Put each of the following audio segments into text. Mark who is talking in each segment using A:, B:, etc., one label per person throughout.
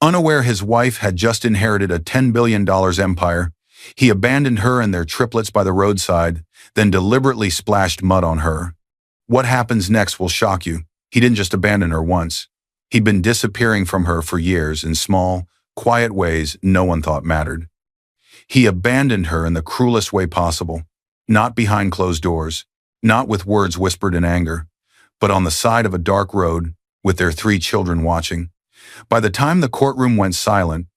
A: Unaware his wife had just inherited a $10 billion empire, he abandoned her and their triplets by the roadside, then deliberately splashed mud on her. What happens next will shock you. He didn't just abandon her once. He'd been disappearing from her for years in small, quiet ways no one thought mattered. He abandoned her in the cruelest way possible, not behind closed doors, not with words whispered in anger, but on the side of a dark road with their 3 children watching. By the time the courtroom went silent,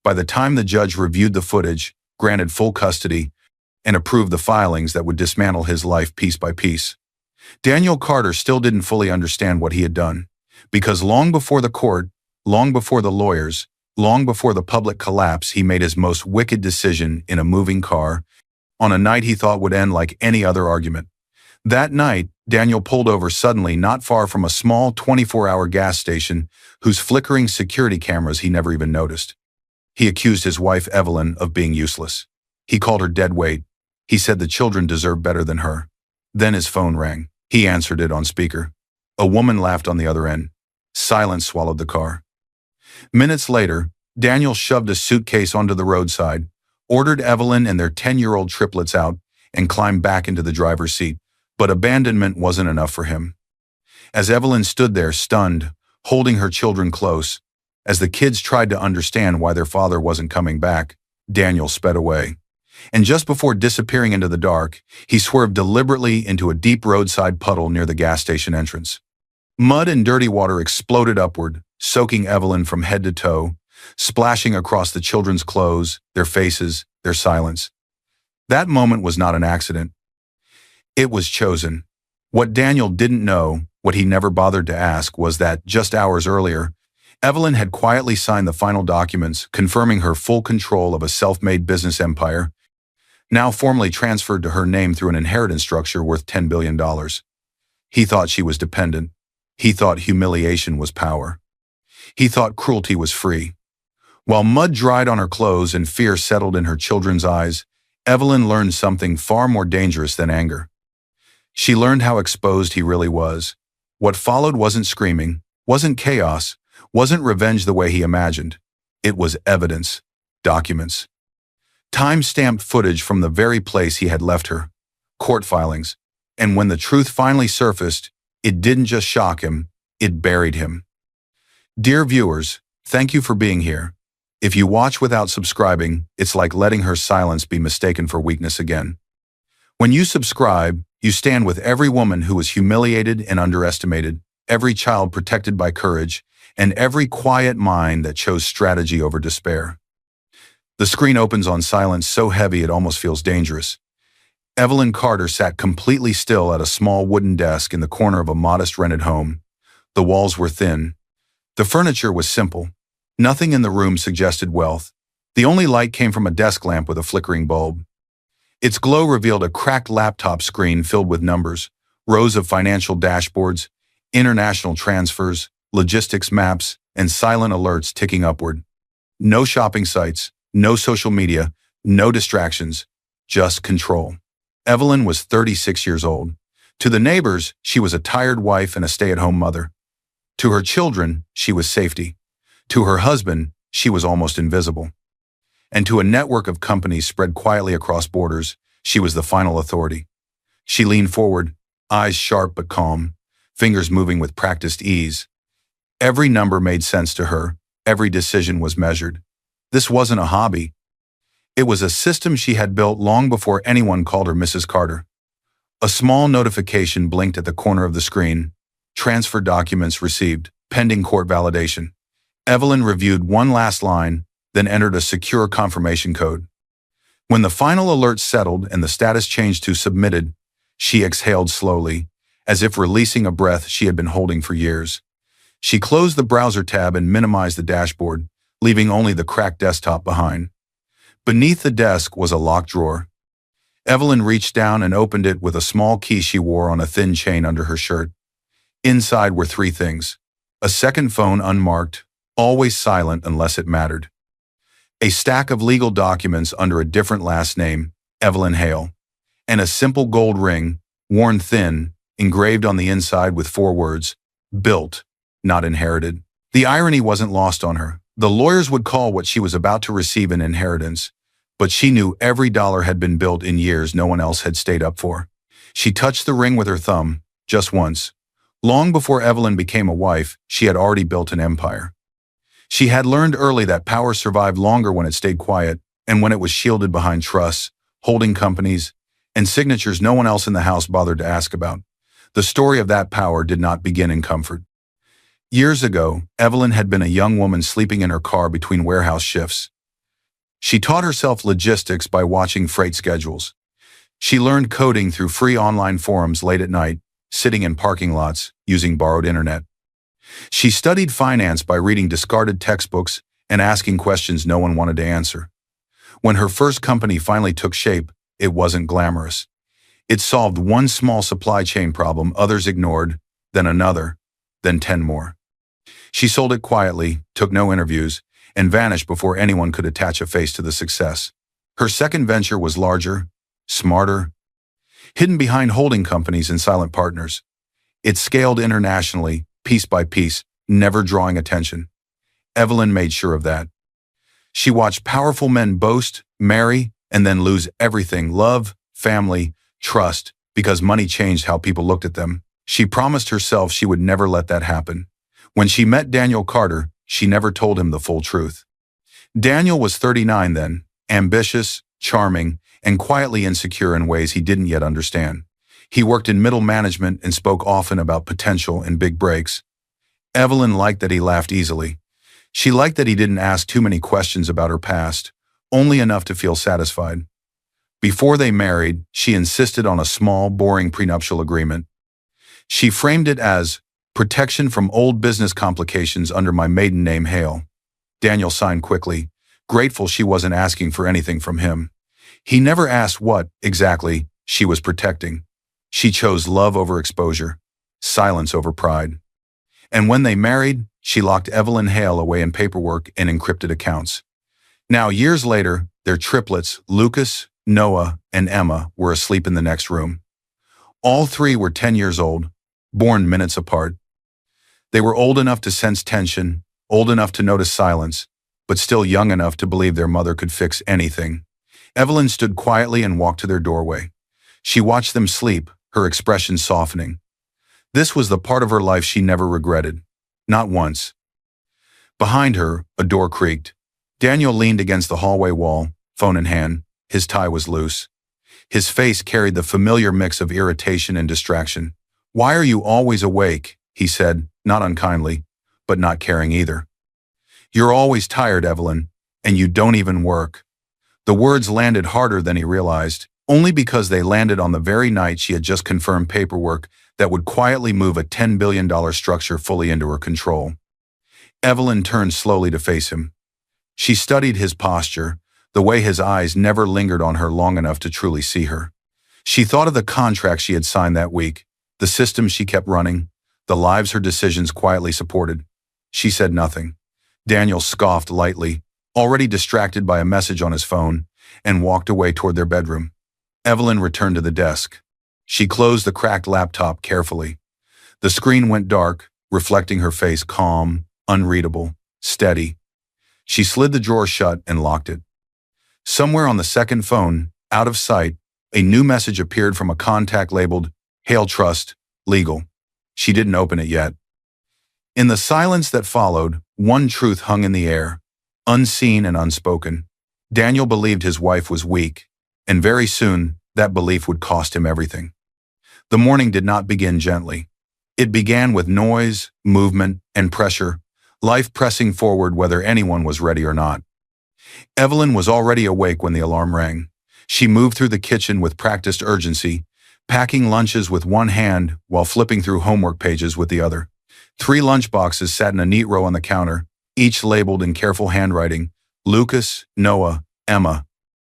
A: by the time the judge reviewed the footage, granted full custody, and approved the filings that would dismantle his life piece by piece, Daniel Carter still didn't fully understand what he had done, because long before the court, long before the lawyers, long before the public collapse, he made his most wicked decision in a moving car, on a night he thought would end like any other argument. That night, Daniel pulled over suddenly not far from a small 24-hour gas station whose flickering security cameras he never even noticed. He accused his wife Evelyn of being useless. He called her dead weight. He said the children deserved better than her. Then his phone rang. He answered it on speaker. A woman laughed on the other end. Silence swallowed the car. Minutes later, Daniel shoved a suitcase onto the roadside, ordered Evelyn and their 10-year-old triplets out, and climbed back into the driver's seat. But abandonment wasn't enough for him. As Evelyn stood there stunned, holding her children close, as the kids tried to understand why their father wasn't coming back, Daniel sped away. And just before disappearing into the dark, he swerved deliberately into a deep roadside puddle near the gas station entrance. Mud and dirty water exploded upward, soaking Evelyn from head to toe, splashing across the children's clothes, their faces, their silence. That moment was not an accident. It was chosen. What Daniel didn't know, what he never bothered to ask, was that, just hours earlier, Evelyn had quietly signed the final documents confirming her full control of a self-made business empire, now formally transferred to her name through an inheritance structure worth $10 billion. He thought she was dependent. He thought humiliation was power. He thought cruelty was free. While mud dried on her clothes and fear settled in her children's eyes, Evelyn learned something far more dangerous than anger. She learned how exposed he really was. What followed wasn't screaming, wasn't chaos, wasn't revenge the way he imagined. It was evidence, documents. Time-stamped footage from the very place he had left her, court filings, and when the truth finally surfaced, it didn't just shock him, it buried him. Dear viewers, thank you for being here. If you watch without subscribing, it's like letting her silence be mistaken for weakness again. When you subscribe, you stand with every woman who was humiliated and underestimated, every child protected by courage, and every quiet mind that chose strategy over despair. The screen opens on silence so heavy it almost feels dangerous. Evelyn Carter sat completely still at a small wooden desk in the corner of a modest rented home. The walls were thin. The furniture was simple. Nothing in the room suggested wealth. The only light came from a desk lamp with a flickering bulb. Its glow revealed a cracked laptop screen filled with numbers, rows of financial dashboards, international transfers, logistics maps, and silent alerts ticking upward. No shopping sites, no social media, no distractions, just control. Evelyn was 36 years old. To the neighbors, she was a tired wife and a stay-at-home mother. To her children, she was safety. To her husband, she was almost invisible. And to a network of companies spread quietly across borders, she was the final authority. She leaned forward, eyes sharp but calm, fingers moving with practiced ease. Every number made sense to her, every decision was measured. This wasn't a hobby. It was a system she had built long before anyone called her Mrs. Carter. A small notification blinked at the corner of the screen. Transfer documents received, pending court validation. Evelyn reviewed one last line, then entered a secure confirmation code. When the final alert settled and the status changed to submitted, she exhaled slowly, as if releasing a breath she had been holding for years. She closed the browser tab and minimized the dashboard, leaving only the cracked desktop behind. Beneath the desk was a locked drawer. Evelyn reached down and opened it with a small key she wore on a thin chain under her shirt. Inside were 3 things: a second phone unmarked, always silent unless it mattered; a stack of legal documents under a different last name, Evelyn Hale; and a simple gold ring, worn thin, engraved on the inside with 4 words, built, not inherited. The irony wasn't lost on her. The lawyers would call what she was about to receive an inheritance, but she knew every dollar had been built in years no one else had stayed up for. She touched the ring with her thumb, just once. Long before Evelyn became a wife, she had already built an empire. She had learned early that power survived longer when it stayed quiet and when it was shielded behind trusts, holding companies, and signatures no one else in the house bothered to ask about. The story of that power did not begin in comfort. Years ago, Evelyn had been a young woman sleeping in her car between warehouse shifts. She taught herself logistics by watching freight schedules. She learned coding through free online forums late at night, sitting in parking lots, using borrowed internet. She studied finance by reading discarded textbooks and asking questions no one wanted to answer. When her first company finally took shape, it wasn't glamorous. It solved one small supply chain problem others ignored, then another, then 10 more. She sold it quietly, took no interviews, and vanished before anyone could attach a face to the success. Her second venture was larger, smarter, hidden behind holding companies and silent partners. It scaled internationally, piece by piece, never drawing attention. Evelyn made sure of that. She watched powerful men boast, marry, and then lose everything: love, family, trust, because money changed how people looked at them. She promised herself she would never let that happen. When she met Daniel Carter, she never told him the full truth. Daniel was 39 then, ambitious, charming, and quietly insecure in ways he didn't yet understand. He worked in middle management and spoke often about potential and big breaks. Evelyn liked that he laughed easily. She liked that he didn't ask too many questions about her past, only enough to feel satisfied. Before they married, she insisted on a small, boring prenuptial agreement. She framed it as protection from old business complications under my maiden name, Hale. Daniel signed quickly, grateful she wasn't asking for anything from him. He never asked what, exactly, she was protecting. She chose love over exposure, silence over pride. And when they married, she locked Evelyn Hale away in paperwork and encrypted accounts. Now, years later, their triplets, Lucas, Noah, and Emma, were asleep in the next room. All three were 10 years old, born minutes apart. They were old enough to sense tension, old enough to notice silence, but still young enough to believe their mother could fix anything. Evelyn stood quietly and walked to their doorway. She watched them sleep, her expression softening. This was the part of her life she never regretted. Not once. Behind her, a door creaked. Daniel leaned against the hallway wall, phone in hand. His tie was loose. His face carried the familiar mix of irritation and distraction. "Why are you always awake?" he said, not unkindly, but not caring either. "You're always tired, Evelyn, and you don't even work." The words landed harder than he realized, only because they landed on the very night she had just confirmed paperwork that would quietly move a $10 billion structure fully into her control. Evelyn turned slowly to face him. She studied his posture, the way his eyes never lingered on her long enough to truly see her. She thought of the contract she had signed that week, the systems she kept running, the lives her decisions quietly supported. She said nothing. Daniel scoffed lightly, already distracted by a message on his phone, and walked away toward their bedroom. Evelyn returned to the desk. She closed the cracked laptop carefully. The screen went dark, reflecting her face calm, unreadable, steady. She slid the drawer shut and locked it. Somewhere on the second phone, out of sight, a new message appeared from a contact labeled Hale Trust, Legal. She didn't open it yet. In the silence that followed, one truth hung in the air, unseen and unspoken. Daniel believed his wife was weak, and very soon that belief would cost him everything. The morning did not begin gently. It began with noise, movement, and pressure, life pressing forward whether anyone was ready or not. Evelyn was already awake when the alarm rang. She moved through the kitchen with practiced urgency, packing lunches with one hand while flipping through homework pages with the other. 3 lunchboxes sat in a neat row on the counter, each labeled in careful handwriting, Lucas, Noah, Emma.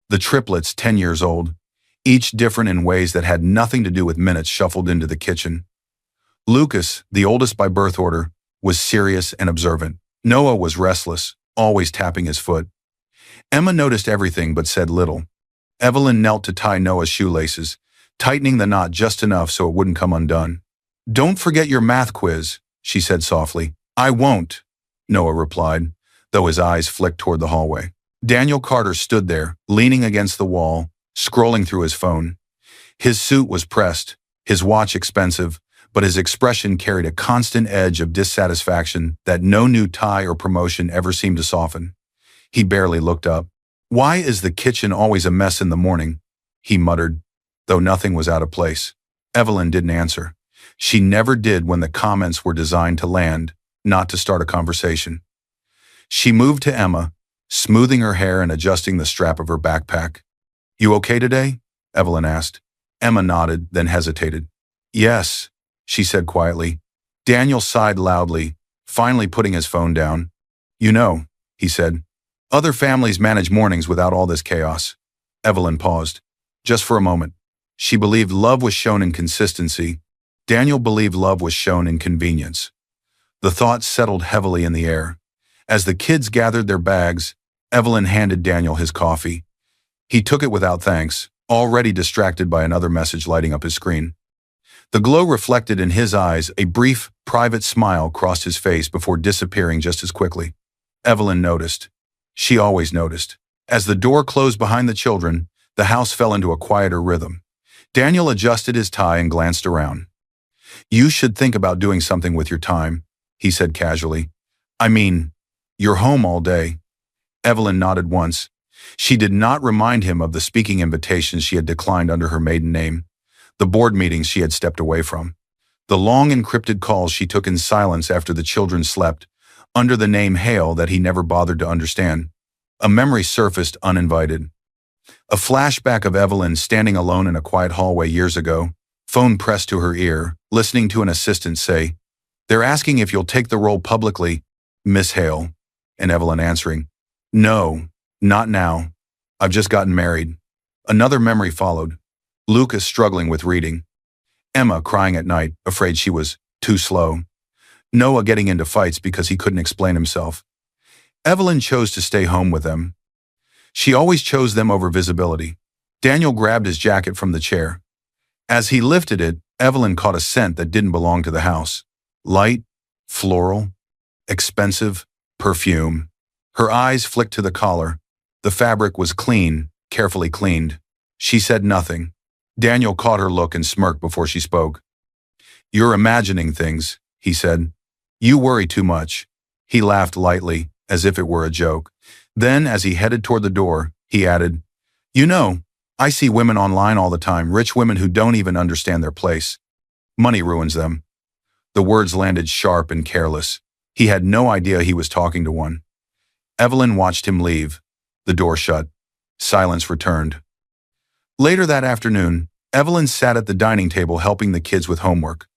A: The triplets, 10 years old, each different in ways that had nothing to do with minutes shuffled into the kitchen. Lucas, the oldest by birth order, was serious and observant. Noah was restless, always tapping his foot. Emma noticed everything but said little. Evelyn knelt to tie Noah's shoelaces, tightening the knot just enough so it wouldn't come undone. "Don't forget your math quiz," she said softly. "I won't," Noah replied. though his eyes flicked toward the hallway. Daniel Carter stood there, leaning against the wall, scrolling through his phone. His suit was pressed, his watch expensive, but his expression carried a constant edge of dissatisfaction that no new tie or promotion ever seemed to soften. He barely looked up. "Why is the kitchen always a mess in the morning?" he muttered, though nothing was out of place. Evelyn didn't answer. She never did when the comments were designed to land, not to start a conversation. She moved to Emma, smoothing her hair and adjusting the strap of her backpack. "You okay today?" Evelyn asked. Emma nodded, then hesitated. "Yes," she said quietly. Daniel sighed loudly, finally putting his phone down. "You know," he said, "other families manage mornings without all this chaos." Evelyn paused. Just for a moment. She believed love was shown in consistency. Daniel believed love was shown in convenience. The thought settled heavily in the air. As the kids gathered their bags, Evelyn handed Daniel his coffee. He took it without thanks, already distracted by another message lighting up his screen. The glow reflected in his eyes. A brief, private smile crossed his face before disappearing just as quickly. Evelyn noticed. She always noticed. As the door closed behind the children, the house fell into a quieter rhythm. Daniel adjusted his tie and glanced around. "You should think about doing something with your time," he said casually. "I mean, you're home all day." Evelyn nodded once. She did not remind him of the speaking invitations she had declined under her maiden name, the board meetings she had stepped away from, the long encrypted calls she took in silence after the children slept, under the name Hale that he never bothered to understand. A memory surfaced uninvited. A flashback of Evelyn standing alone in a quiet hallway years ago, phone pressed to her ear, listening to an assistant say, "They're asking if you'll take the role publicly, Miss Hale," and Evelyn answering, "No, not now. I've just gotten married." Another memory followed. Lucas struggling with reading. Emma crying at night, afraid she was too slow. Noah getting into fights because he couldn't explain himself. Evelyn chose to stay home with them. She always chose them over visibility. Daniel grabbed his jacket from the chair. As he lifted it, Evelyn caught a scent that didn't belong to the house. Light, floral, expensive, perfume. Her eyes flicked to the collar. The fabric was clean, carefully cleaned. She said nothing. Daniel caught her look and smirked before she spoke. "You're imagining things," he said. "You worry too much." He laughed lightly, as if it were a joke. Then, as he headed toward the door, he added, "You know, I see women online all the time, rich women who don't even understand their place. Money ruins them." The words landed sharp and careless. He had no idea he was talking to one. Evelyn watched him leave. The door shut. Silence returned. Later that afternoon, Evelyn sat at the dining table helping the kids with homework.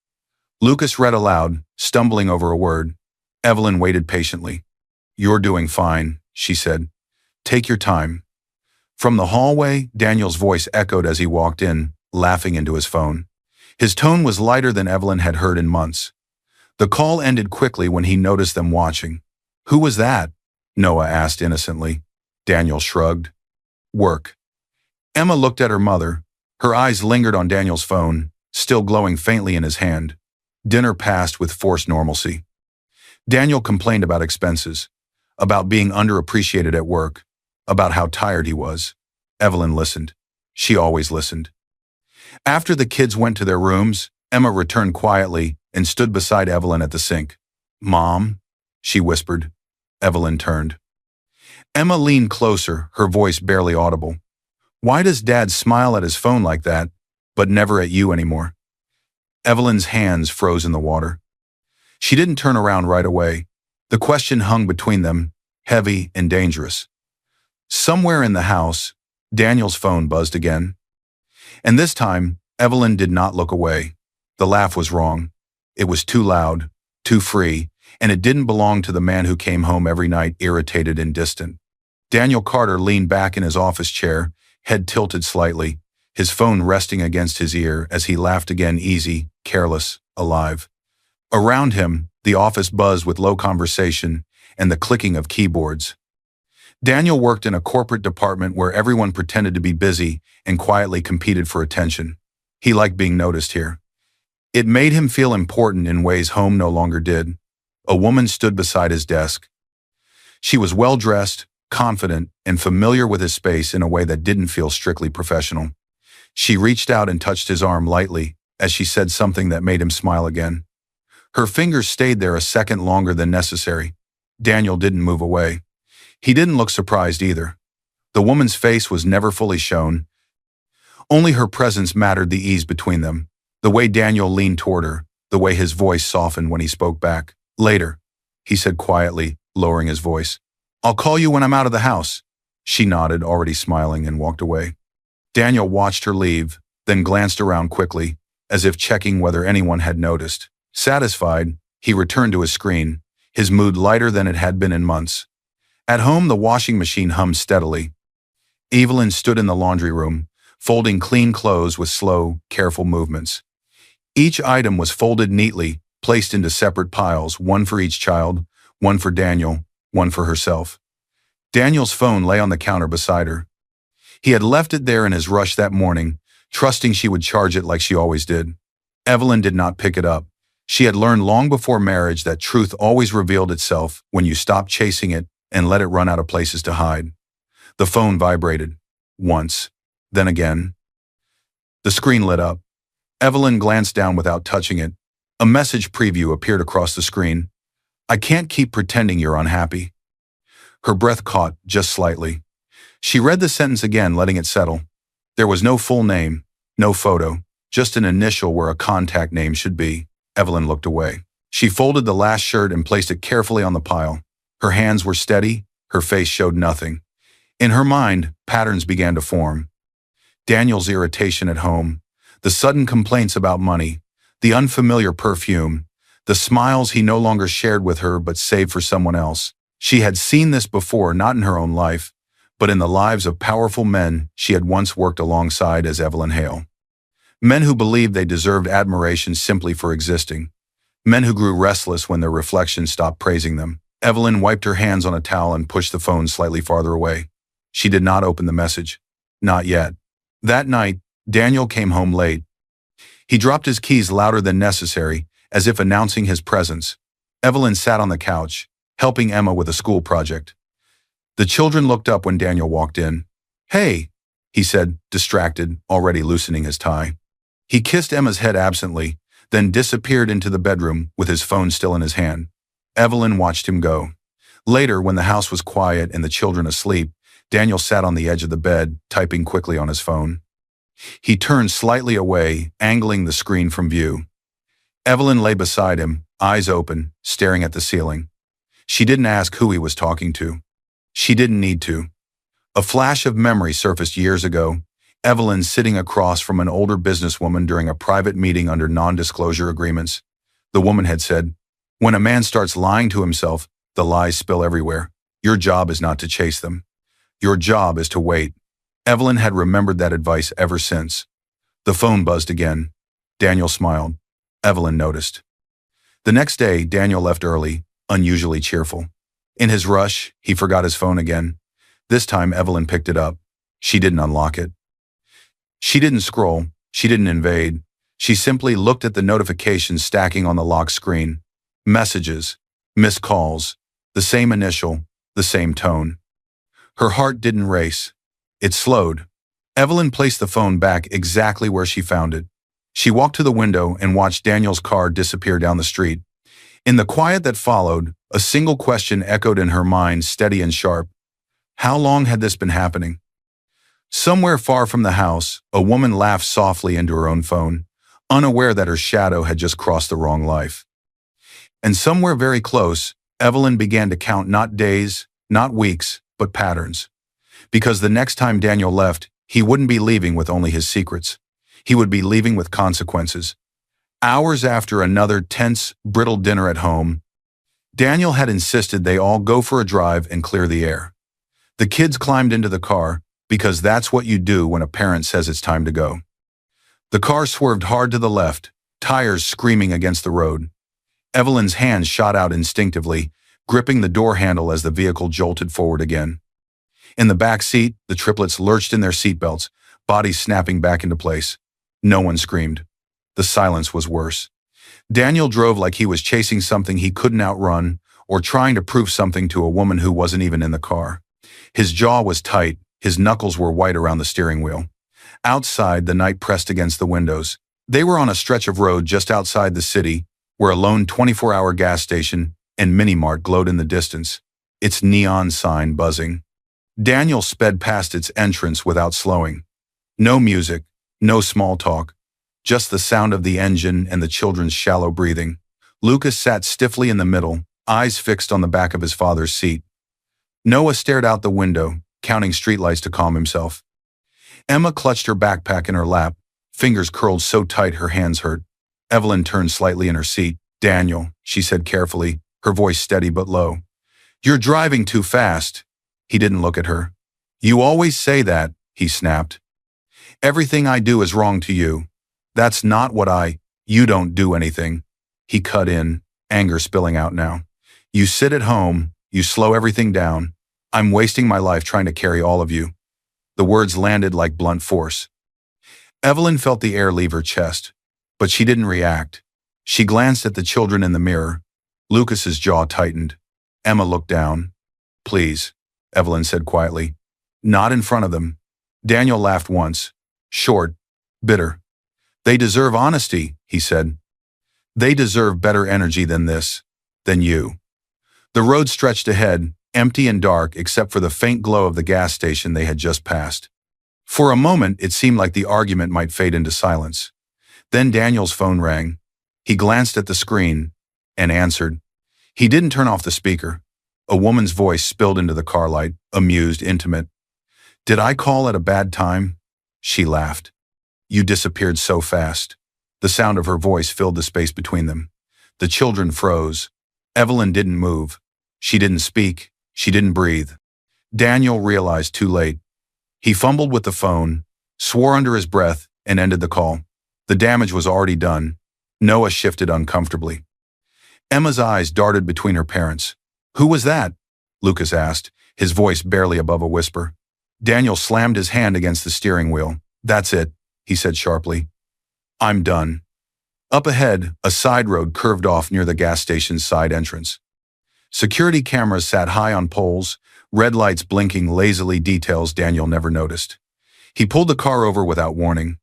A: Lucas read aloud, stumbling over a word. Evelyn waited patiently. "You're doing fine," she said. "Take your time." From the hallway, Daniel's voice echoed as he walked in, laughing into his phone. His tone was lighter than Evelyn had heard in months. The call ended quickly when he noticed them watching. "Who was that?" Noah asked innocently. Daniel shrugged. "Work." Emma looked at her mother. Her eyes lingered on Daniel's phone, still glowing faintly in his hand. Dinner passed with forced normalcy. Daniel complained about expenses, about being underappreciated at work, about how tired he was. Evelyn listened. She always listened. After the kids went to their rooms, Emma returned quietly and stood beside Evelyn at the sink. "Mom?" she whispered. Evelyn turned. Emma leaned closer, her voice barely audible. "Why does Dad smile at his phone like that, but never at you anymore?" Evelyn's hands froze in the water. She didn't turn around right away. The question hung between them, heavy and dangerous. Somewhere in the house, Daniel's phone buzzed again. And this time, Evelyn did not look away. The laugh was wrong. It was too loud, too free, and it didn't belong to the man who came home every night irritated and distant. Daniel Carter leaned back in his office chair, head tilted slightly, his phone resting against his ear as he laughed again, easy, careless, alive. Around him, the office buzzed with low conversation and the clicking of keyboards. Daniel worked in a corporate department where everyone pretended to be busy and quietly competed for attention. He liked being noticed here. It made him feel important in ways home no longer did. A woman stood beside his desk. She was well-dressed, confident, and familiar with his space in a way that didn't feel strictly professional. She reached out and touched his arm lightly as she said something that made him smile again. Her fingers stayed there a second longer than necessary. Daniel didn't move away. He didn't look surprised either. The woman's face was never fully shown. Only her presence mattered, the ease between them, the way Daniel leaned toward her, the way his voice softened when he spoke back. Later, he said quietly, lowering his voice. I'll call you when I'm out of the house. She nodded, already smiling, and walked away. Daniel watched her leave, then glanced around quickly, as if checking whether anyone had noticed. Satisfied, he returned to his screen, his mood lighter than it had been in months. At home, the washing machine hummed steadily. Evelyn stood in the laundry room, folding clean clothes with slow, careful movements. Each item was folded neatly, placed into separate piles, one for each child, one for Daniel, one for herself. Daniel's phone lay on the counter beside her. He had left it there in his rush that morning, trusting she would charge it like she always did. Evelyn did not pick it up. She had learned long before marriage that truth always revealed itself when you stopped chasing it and let it run out of places to hide. The phone vibrated. Once. Then again. The screen lit up. Evelyn glanced down without touching it. A message preview appeared across the screen. I can't keep pretending you're unhappy. Her breath caught just slightly. She read the sentence again, letting it settle. There was no full name, no photo, just an initial where a contact name should be. Evelyn looked away. She folded the last shirt and placed it carefully on the pile. Her hands were steady, her face showed nothing. In her mind, patterns began to form. Daniel's irritation at home, the sudden complaints about money, the unfamiliar perfume, the smiles he no longer shared with her but saved for someone else. She had seen this before, not in her own life, but in the lives of powerful men she had once worked alongside as Evelyn Hale. Men who believed they deserved admiration simply for existing. Men who grew restless when their reflections stopped praising them. Evelyn wiped her hands on a towel and pushed the phone slightly farther away. She did not open the message. Not yet. That night, Daniel came home late. He dropped his keys louder than necessary, as if announcing his presence. Evelyn sat on the couch, helping Emma with a school project. The children looked up when Daniel walked in. Hey, he said, distracted, already loosening his tie. He kissed Emma's head absently, then disappeared into the bedroom with his phone still in his hand. Evelyn watched him go. Later, when the house was quiet and the children asleep, Daniel sat on the edge of the bed, typing quickly on his phone. He turned slightly away, angling the screen from view. Evelyn lay beside him, eyes open, staring at the ceiling. She didn't ask who he was talking to. She didn't need to. A flash of memory surfaced years ago. Evelyn sitting across from an older businesswoman during a private meeting under non-disclosure agreements. The woman had said, "When a man starts lying to himself, the lies spill everywhere. Your job is not to chase them. Your job is to wait." Evelyn had remembered that advice ever since. The phone buzzed again. Daniel smiled. Evelyn noticed. The next day, Daniel left early, unusually cheerful. In his rush, he forgot his phone again. This time, Evelyn picked it up. She didn't unlock it. She didn't scroll. She didn't invade. She simply looked at the notifications stacking on the lock screen. Messages, missed calls, the same initial, the same tone. Her heart didn't race. It slowed. Evelyn placed the phone back exactly where she found it. She walked to the window and watched Daniel's car disappear down the street. In the quiet that followed, a single question echoed in her mind, steady and sharp. How long had this been happening? Somewhere far from the house, a woman laughed softly into her own phone, unaware that her shadow had just crossed the wrong life. And somewhere very close, Evelyn began to count not days, not weeks, but patterns. Because the next time Daniel left, he wouldn't be leaving with only his secrets. He would be leaving with consequences. Hours after another tense, brittle dinner at home, Daniel had insisted they all go for a drive and clear the air. The kids climbed into the car, because that's what you do when a parent says it's time to go. The car swerved hard to the left, tires screaming against the road. Evelyn's hands shot out instinctively, gripping the door handle as the vehicle jolted forward again. In the back seat, the triplets lurched in their seatbelts, bodies snapping back into place. No one screamed. The silence was worse. Daniel drove like he was chasing something he couldn't outrun, or trying to prove something to a woman who wasn't even in the car. His jaw was tight, his knuckles were white around the steering wheel. Outside, the night pressed against the windows. They were on a stretch of road just outside the city, where a lone 24-hour gas station and mini-mart glowed in the distance, its neon sign buzzing. Daniel sped past its entrance without slowing. No music, no small talk, just the sound of the engine and the children's shallow breathing. Lucas sat stiffly in the middle, eyes fixed on the back of his father's seat. Noah stared out the window, counting streetlights to calm himself. Emma clutched her backpack in her lap, fingers curled so tight her hands hurt. Evelyn turned slightly in her seat. "Daniel," she said carefully, her voice steady but low. "You're driving too fast." He didn't look at her. "You always say that," he snapped. "Everything I do is wrong to you. That's not what You don't do anything." He cut in, anger spilling out now. "You sit at home, you slow everything down. I'm wasting my life trying to carry all of you." The words landed like blunt force. Evelyn felt the air leave her chest, but she didn't react. She glanced at the children in the mirror. Lucas's jaw tightened. Emma looked down. "Please," Evelyn said quietly. "Not in front of them." Daniel laughed once, short, bitter. "They deserve honesty," he said. "They deserve better energy than this, than you." The road stretched ahead, empty and dark except for the faint glow of the gas station they had just passed. For a moment, it seemed like the argument might fade into silence. Then Daniel's phone rang. He glanced at the screen and answered. He didn't turn off the speaker. A woman's voice spilled into the car light, amused, intimate. "Did I call at a bad time?" She laughed. "You disappeared so fast." The sound of her voice filled the space between them. The children froze. Evelyn didn't move. She didn't speak. She didn't breathe. Daniel realized too late. He fumbled with the phone, swore under his breath, and ended the call. The damage was already done. Noah shifted uncomfortably. Emma's eyes darted between her parents. "Who was that?" Lucas asked, his voice barely above a whisper. Daniel slammed his hand against the steering wheel. "That's it," he said sharply. "I'm done." Up ahead, a side road curved off near the gas station's side entrance. Security cameras sat high on poles, red lights blinking lazily, details Daniel never noticed. He pulled the car over without warning.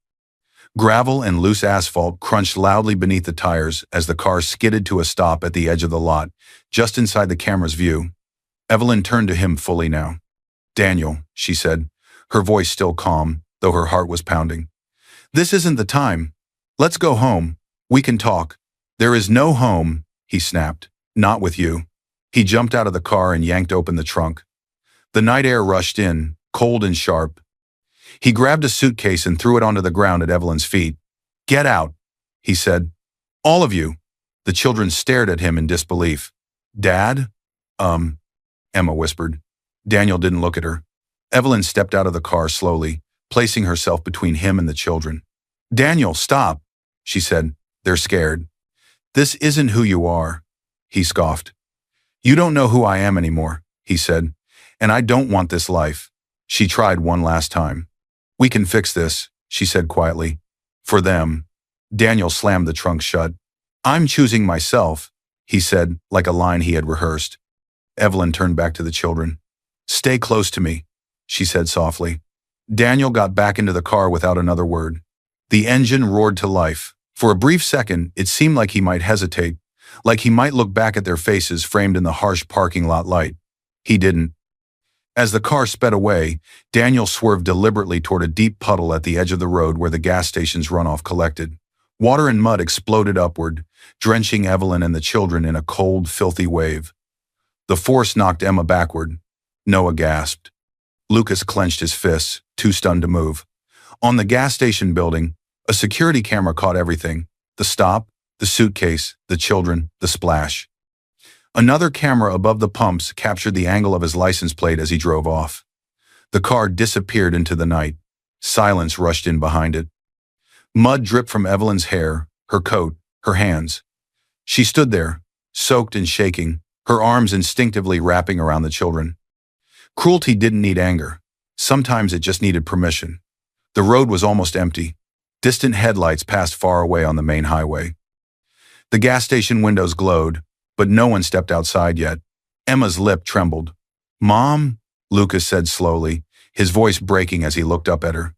A: Gravel and loose asphalt crunched loudly beneath the tires as the car skidded to a stop at the edge of the lot, just inside the camera's view. Evelyn turned to him fully now. "Daniel," she said, her voice still calm, though her heart was pounding. "This isn't the time. Let's go home. We can talk." "There is no home," he snapped. "Not with you." He jumped out of the car and yanked open the trunk. The night air rushed in, cold and sharp. He grabbed a suitcase and threw it onto the ground at Evelyn's feet. "Get out," he said. "All of you." The children stared at him in disbelief. "Dad?" Emma whispered. Daniel didn't look at her. Evelyn stepped out of the car slowly, placing herself between him and the children. "Daniel, stop," she said. "They're scared." "This isn't who you are," he scoffed. "You don't know who I am anymore," he said. "And I don't want this life." She tried one last time. "We can fix this," she said quietly. "For them." Daniel slammed the trunk shut. "I'm choosing myself," he said, like a line he had rehearsed. Evelyn turned back to the children. "Stay close to me," she said softly. Daniel got back into the car without another word. The engine roared to life. For a brief second, it seemed like he might hesitate, like he might look back at their faces framed in the harsh parking lot light. He didn't. As the car sped away, Daniel swerved deliberately toward a deep puddle at the edge of the road where the gas station's runoff collected. Water and mud exploded upward, drenching Evelyn and the children in a cold, filthy wave. The force knocked Emma backward. Noah gasped. Lucas clenched his fists, too stunned to move. On the gas station building, a security camera caught everything. The stop, the suitcase, the children, the splash. Another camera above the pumps captured the angle of his license plate as he drove off. The car disappeared into the night. Silence rushed in behind it. Mud dripped from Evelyn's hair, her coat, her hands. She stood there, soaked and shaking, her arms instinctively wrapping around the children. Cruelty didn't need anger. Sometimes it just needed permission. The road was almost empty. Distant headlights passed far away on the main highway. The gas station windows glowed, but no one stepped outside yet. Emma's lip trembled. "Mom," Lucas said slowly, his voice breaking as he looked up at her.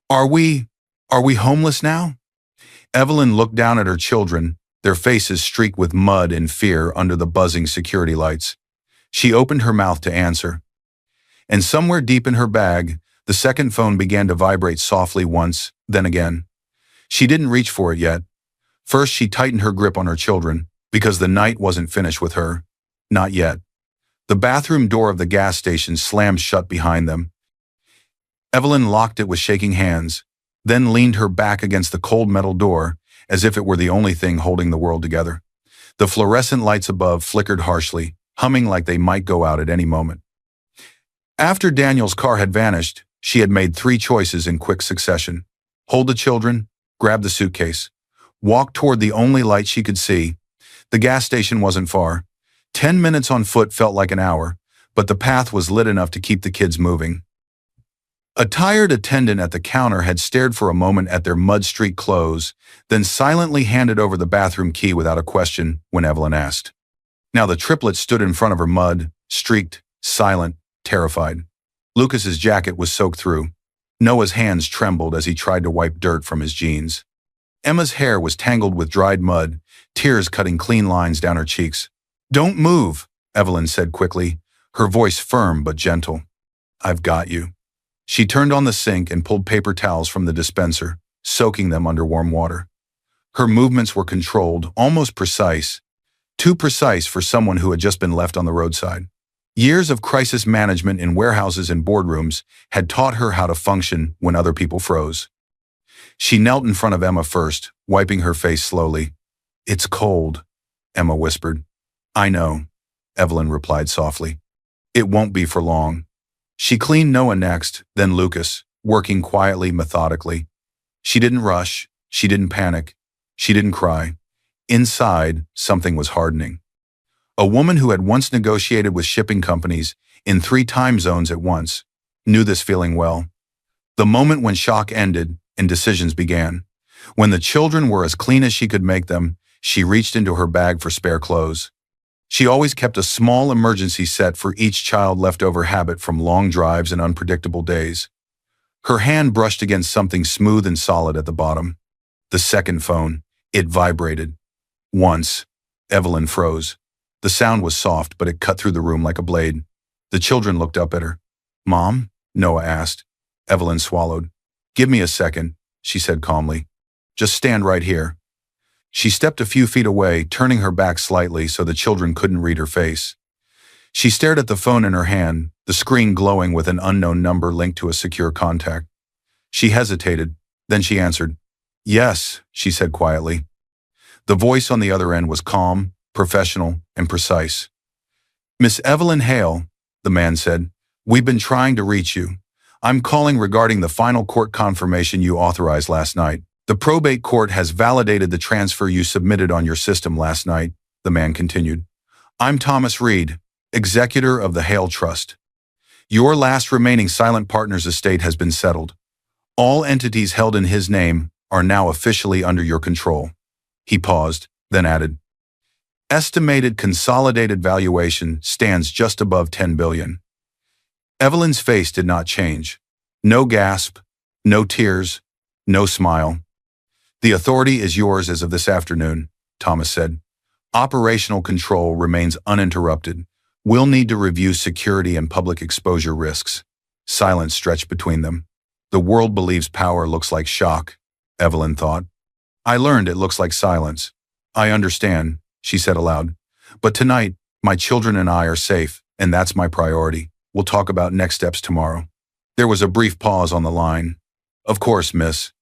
A: Are we homeless now?" Evelyn looked down at her children, their faces streaked with mud and fear under the buzzing security lights. She opened her mouth to answer. And somewhere deep in her bag, the second phone began to vibrate softly once, then again. She didn't reach for it yet. First, she tightened her grip on her children, because the night wasn't finished with her. Not yet. The bathroom door of the gas station slammed shut behind them. Evelyn locked it with shaking hands, then leaned her back against the cold metal door, as if it were the only thing holding the world together. The fluorescent lights above flickered harshly, humming like they might go out at any moment. After Daniel's car had vanished, she had made 3 choices in quick succession. Hold the children, grab the suitcase, walk toward the only light she could see. The gas station wasn't far. 10 minutes on foot felt like an hour, but the path was lit enough to keep the kids moving. A tired attendant at the counter had stared for a moment at their mud-streaked clothes, then silently handed over the bathroom key without a question when Evelyn asked. Now the triplets stood in front of her, mud-streaked, silent, terrified. Lucas's jacket was soaked through. Noah's hands trembled as he tried to wipe dirt from his jeans. Emma's hair was tangled with dried mud, tears cutting clean lines down her cheeks. "Don't move," Evelyn said quickly, her voice firm but gentle. "I've got you." She turned on the sink and pulled paper towels from the dispenser, soaking them under warm water. Her movements were controlled, almost precise, too precise for someone who had just been left on the roadside. Years of crisis management in warehouses and boardrooms had taught her how to function when other people froze. She knelt in front of Emma first, wiping her face slowly. "It's cold," Emma whispered. "I know," Evelyn replied softly. "It won't be for long." She cleaned Noah next, then Lucas, working quietly, methodically. She didn't rush, she didn't panic, she didn't cry. Inside, something was hardening. A woman who had once negotiated with shipping companies in 3 time zones at once knew this feeling well. The moment when shock ended and decisions began. When the children were as clean as she could make them, she reached into her bag for spare clothes. She always kept a small emergency set for each child, leftover habit from long drives and unpredictable days. Her hand brushed against something smooth and solid at the bottom. The second phone. It vibrated. Once. Evelyn froze. The sound was soft, but it cut through the room like a blade. The children looked up at her. "Mom?" Noah asked. Evelyn swallowed. "Give me a second," she said calmly. "Just stand right here." She stepped a few feet away, turning her back slightly so the children couldn't read her face. She stared at the phone in her hand, the screen glowing with an unknown number linked to a secure contact. She hesitated, then she answered. "Yes," she said quietly. The voice on the other end was calm, professional, and precise. "Miss Evelyn Hale," the man said, "we've been trying to reach you. I'm calling regarding the final court confirmation you authorized last night. The probate court has validated the transfer you submitted on your system last night," the man continued. "I'm Thomas Reed, executor of the Hale Trust. Your last remaining silent partner's estate has been settled. All entities held in his name are now officially under your control." He paused, then added, "Estimated consolidated valuation stands just above $10 billion. Evelyn's face did not change. No gasp, no tears, no smile. "The authority is yours as of this afternoon," Thomas said. "Operational control remains uninterrupted. We'll need to review security and public exposure risks." Silence stretched between them. The world believes power looks like shock, Evelyn thought. "I learned it looks like silence." "I understand," she said aloud. "But tonight, my children and I are safe, and that's my priority. We'll talk about next steps tomorrow." There was a brief pause on the line. "Of course, Miss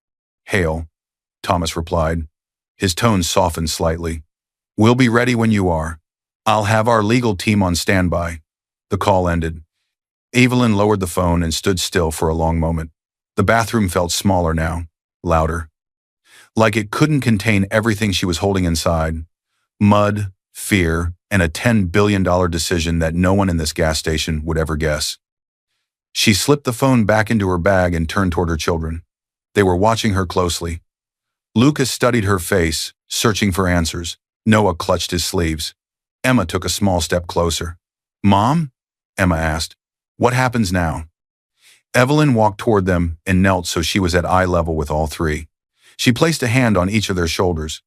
A: Hale," Thomas replied. His tone softened slightly. "We'll be ready when you are. I'll have our legal team on standby." The call ended. Evelyn lowered the phone and stood still for a long moment. The bathroom felt smaller now, louder. Like it couldn't contain everything she was holding inside. Mud, fear, and a $10 billion decision that no one in this gas station would ever guess. She slipped the phone back into her bag and turned toward her children. They were watching her closely. Lucas studied her face, searching for answers. Noah clutched his sleeves. Emma took a small step closer. "Mom?" Emma asked. "What happens now?" Evelyn walked toward them and knelt so she was at eye level with all three. She placed a hand on each of their shoulders.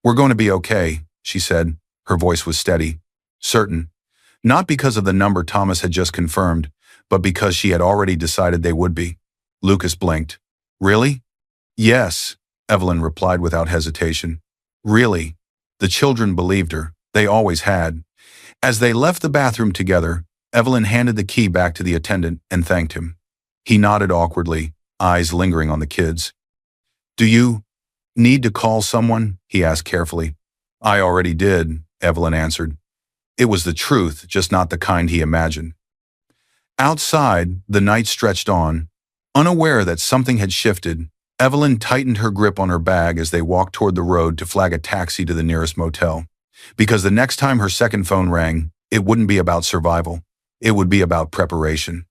A: "We're going to be okay," she said. Her voice was steady, certain. Not because of the number Thomas had just confirmed, but because she had already decided they would be. Lucas blinked. "Really?" "Yes," Evelyn replied without hesitation. "Really." The children believed her. They always had. As they left the bathroom together, Evelyn handed the key back to the attendant and thanked him. He nodded awkwardly, eyes lingering on the kids. "Do you need to call someone?" he asked carefully. "I already did," Evelyn answered. It was the truth, just not the kind he imagined. Outside, the night stretched on. Unaware that something had shifted, Evelyn tightened her grip on her bag as they walked toward the road to flag a taxi to the nearest motel. Because the next time her second phone rang, it wouldn't be about survival. It would be about preparation.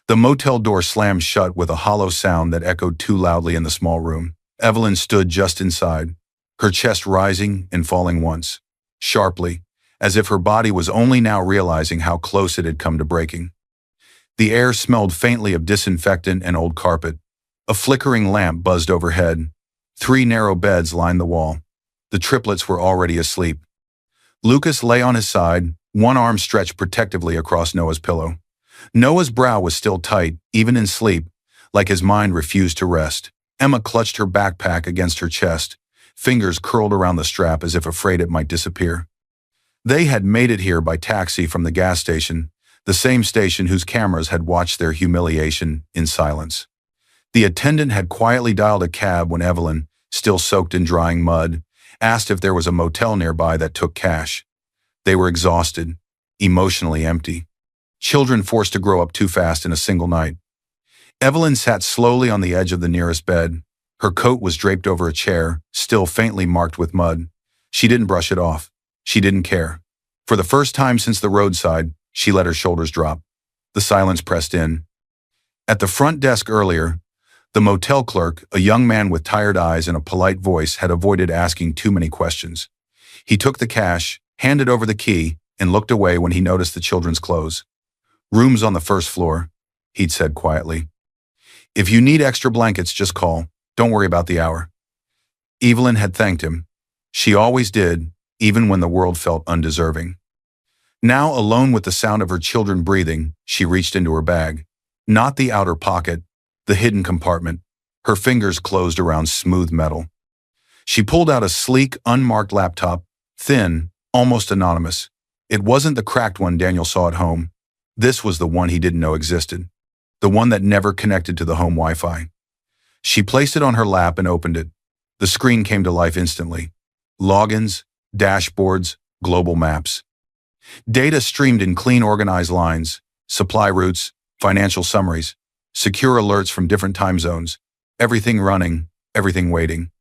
A: The motel door slammed shut with a hollow sound that echoed too loudly in the small room. Evelyn stood just inside, her chest rising and falling once, sharply, as if her body was only now realizing how close it had come to breaking. The air smelled faintly of disinfectant and old carpet. A flickering lamp buzzed overhead. 3 narrow beds lined the wall. The triplets were already asleep. Lucas lay on his side, one arm stretched protectively across Noah's pillow. Noah's brow was still tight, even in sleep, like his mind refused to rest. Emma clutched her backpack against her chest, fingers curled around the strap as if afraid it might disappear. They had made it here by taxi from the gas station, the same station whose cameras had watched their humiliation in silence. The attendant had quietly dialed a cab when Evelyn, still soaked in drying mud, asked if there was a motel nearby that took cash. They were exhausted, emotionally empty. Children forced to grow up too fast in a single night. Evelyn sat slowly on the edge of the nearest bed. Her coat was draped over a chair, still faintly marked with mud. She didn't brush it off. She didn't care. For the first time since the roadside, she let her shoulders drop. The silence pressed in. At the front desk earlier, the motel clerk, a young man with tired eyes and a polite voice, had avoided asking too many questions. He took the cash, handed over the key, and looked away when he noticed the children's clothes. "Rooms on the first floor," he'd said quietly. "If you need extra blankets, just call. Don't worry about the hour." Evelyn had thanked him. She always did, even when the world felt undeserving. Now, alone with the sound of her children breathing, she reached into her bag. Not the outer pocket, the hidden compartment. Her fingers closed around smooth metal. She pulled out a sleek, unmarked laptop, thin, almost anonymous. It wasn't the cracked one Daniel saw at home. This was the one he didn't know existed. The one that never connected to the home Wi-Fi. She placed it on her lap and opened it. The screen came to life instantly. Logins, dashboards, global maps. Data streamed in clean, organized lines, supply routes, financial summaries, secure alerts from different time zones, everything running, everything waiting.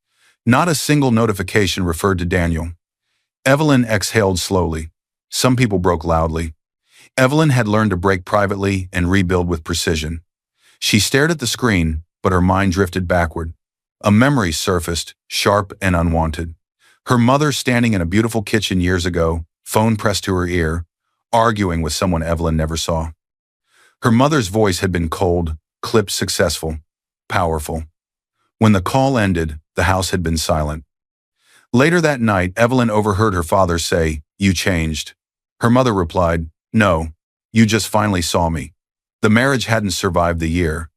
A: Not a single notification referred to Daniel. Evelyn exhaled slowly. Some people broke loudly. Evelyn had learned to break privately and rebuild with precision. She stared at the screen, but her mind drifted backward. A memory surfaced, sharp and unwanted. Her mother standing in a beautiful kitchen years ago, phone pressed to her ear, arguing with someone Evelyn never saw. Her mother's voice had been cold, clipped, successful, powerful. When the call ended, the house had been silent. Later that night, Evelyn overheard her father say, "You changed." Her mother replied, "No, you just finally saw me." The marriage hadn't survived the year.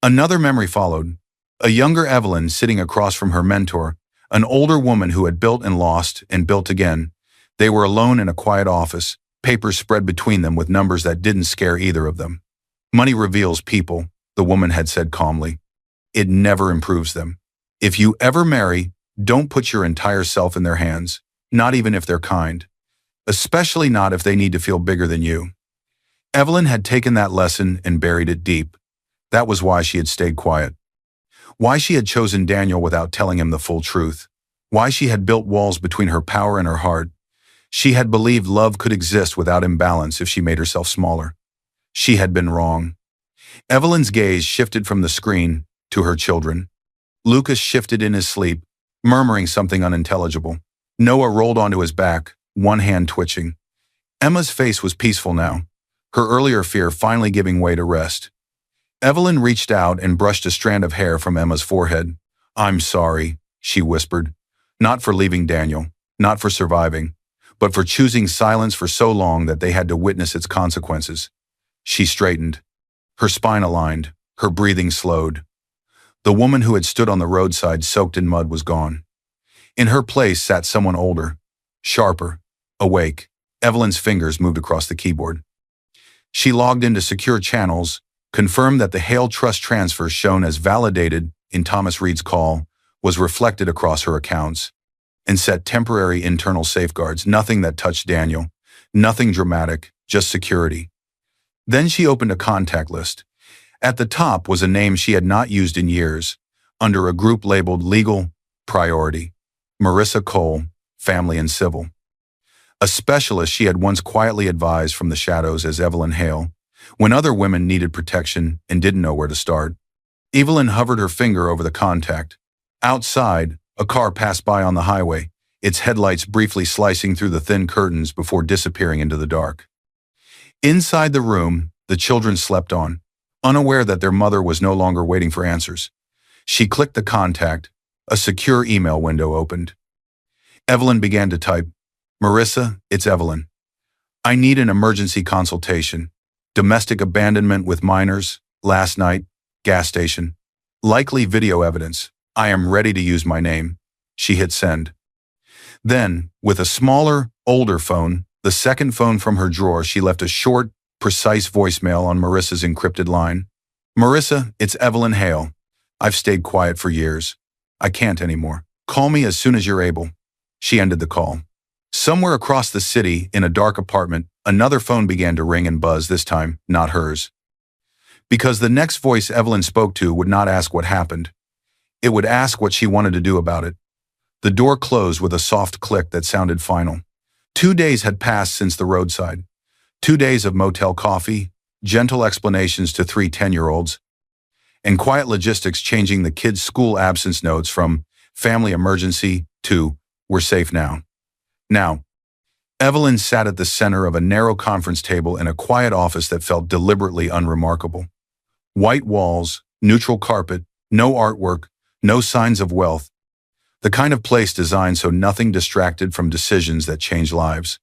A: Another memory followed. A younger Evelyn sitting across from her mentor, an older woman who had built and lost and built again. They were alone in a quiet office, papers spread between them with numbers that didn't scare either of them. "Money reveals people," the woman had said calmly. "It never improves them. If you ever marry, don't put your entire self in their hands, not even if they're kind. Especially not if they need to feel bigger than you." Evelyn had taken that lesson and buried it deep. That was why she had stayed quiet. Why she had chosen Daniel without telling him the full truth. Why she had built walls between her power and her heart. She had believed love could exist without imbalance if she made herself smaller. She had been wrong. Evelyn's gaze shifted from the screen to her children. Lucas shifted in his sleep, murmuring something unintelligible. Noah rolled onto his back, one hand twitching. Emma's face was peaceful now, her earlier fear finally giving way to rest. Evelyn reached out and brushed a strand of hair from Emma's forehead. "I'm sorry," she whispered. "Not for leaving Daniel, not for surviving, but for choosing silence for so long that they had to witness its consequences." She straightened, her spine aligned, her breathing slowed. The woman who had stood on the roadside soaked in mud was gone. In her place sat someone older, sharper, awake. Evelyn's fingers moved across the keyboard. She logged into secure channels, confirmed that the Hale Trust transfer shown as validated in Thomas Reed's call was reflected across her accounts, and set temporary internal safeguards, nothing that touched Daniel, nothing dramatic, just security. Then she opened a contact list. At the top was a name she had not used in years, under a group labeled Legal Priority: Marissa Cole, Family and Civil. A specialist she had once quietly advised from the shadows as Evelyn Hale, when other women needed protection and didn't know where to start. Evelyn hovered her finger over the contact. Outside, a car passed by on the highway, its headlights briefly slicing through the thin curtains before disappearing into the dark. Inside the room, the children slept on, unaware that their mother was no longer waiting for answers. She clicked the contact. A secure email window opened. Evelyn began to type, "Marissa, it's Evelyn. I need an emergency consultation. Domestic abandonment with minors, last night, gas station. Likely video evidence. I am ready to use my name." She hit send. Then, with a smaller, older phone, the second phone from her drawer, she left a short, precise voicemail on Marissa's encrypted line. "Marissa, it's Evelyn Hale. I've stayed quiet for years. I can't anymore. Call me as soon as you're able." She ended the call. Somewhere across the city, in a dark apartment, another phone began to ring and buzz, this time not hers. Because the next voice Evelyn spoke to would not ask what happened. It would ask what she wanted to do about it. The door closed with a soft click that sounded final. 2 days had passed since the roadside. 2 days of motel coffee, gentle explanations to 3 10-year-olds, and quiet logistics changing the kids' school absence notes from "family emergency" to "we're safe now." Now, Evelyn sat at the center of a narrow conference table in a quiet office that felt deliberately unremarkable. White walls, neutral carpet, no artwork, no signs of wealth. The kind of place designed so nothing distracted from decisions that change lives.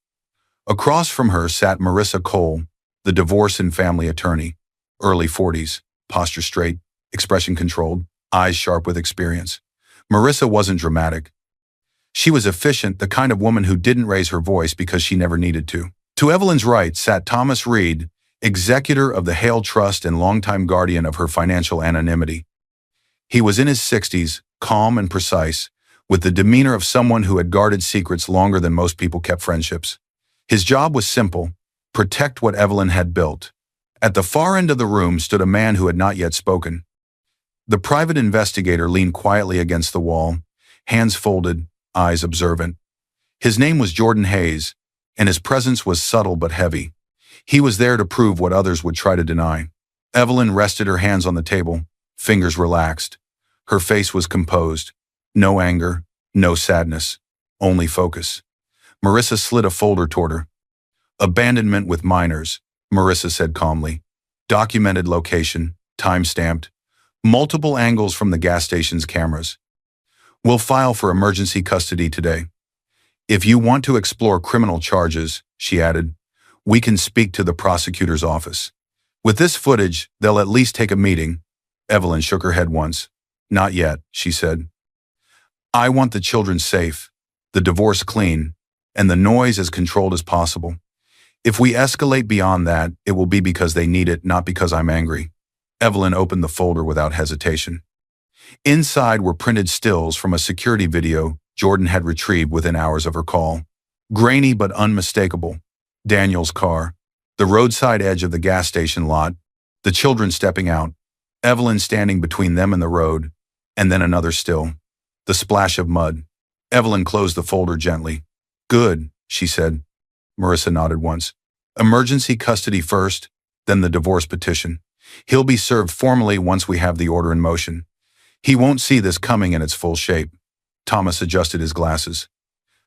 A: Across from her sat Marissa Cole, the divorce and family attorney, early 40s, posture straight, expression controlled, eyes sharp with experience. Marissa wasn't dramatic. She was efficient, the kind of woman who didn't raise her voice because she never needed to. To Evelyn's right sat Thomas Reed, executor of the Hale Trust and longtime guardian of her financial anonymity. He was in his 60s, calm and precise, with the demeanor of someone who had guarded secrets longer than most people kept friendships. His job was simple: protect what Evelyn had built. At the far end of the room stood a man who had not yet spoken. The private investigator leaned quietly against the wall, hands folded, eyes observant. His name was Jordan Hayes, and his presence was subtle but heavy. He was there to prove what others would try to deny. Evelyn rested her hands on the table, fingers relaxed. Her face was composed. No anger, no sadness, only focus. Marissa slid a folder toward her. "Abandonment with minors," Marissa said calmly. "Documented location, time-stamped, multiple angles from the gas station's cameras. We'll file for emergency custody today. If you want to explore criminal charges," she added, "we can speak to the prosecutor's office. With this footage, they'll at least take a meeting." Evelyn shook her head once. "Not yet," she said. "I want the children safe, the divorce clean, and the noise as controlled as possible. If we escalate beyond that, it will be because they need it, not because I'm angry." Evelyn opened the folder without hesitation. Inside were printed stills from a security video Jordan had retrieved within hours of her call. Grainy but unmistakable. Daniel's car, the roadside edge of the gas station lot, the children stepping out, Evelyn standing between them and the road, and then another still. The splash of mud. Evelyn closed the folder gently. "Good," she said. Marissa nodded once. "Emergency custody first, then the divorce petition. He'll be served formally once we have the order in motion. He won't see this coming in its full shape." Thomas adjusted his glasses.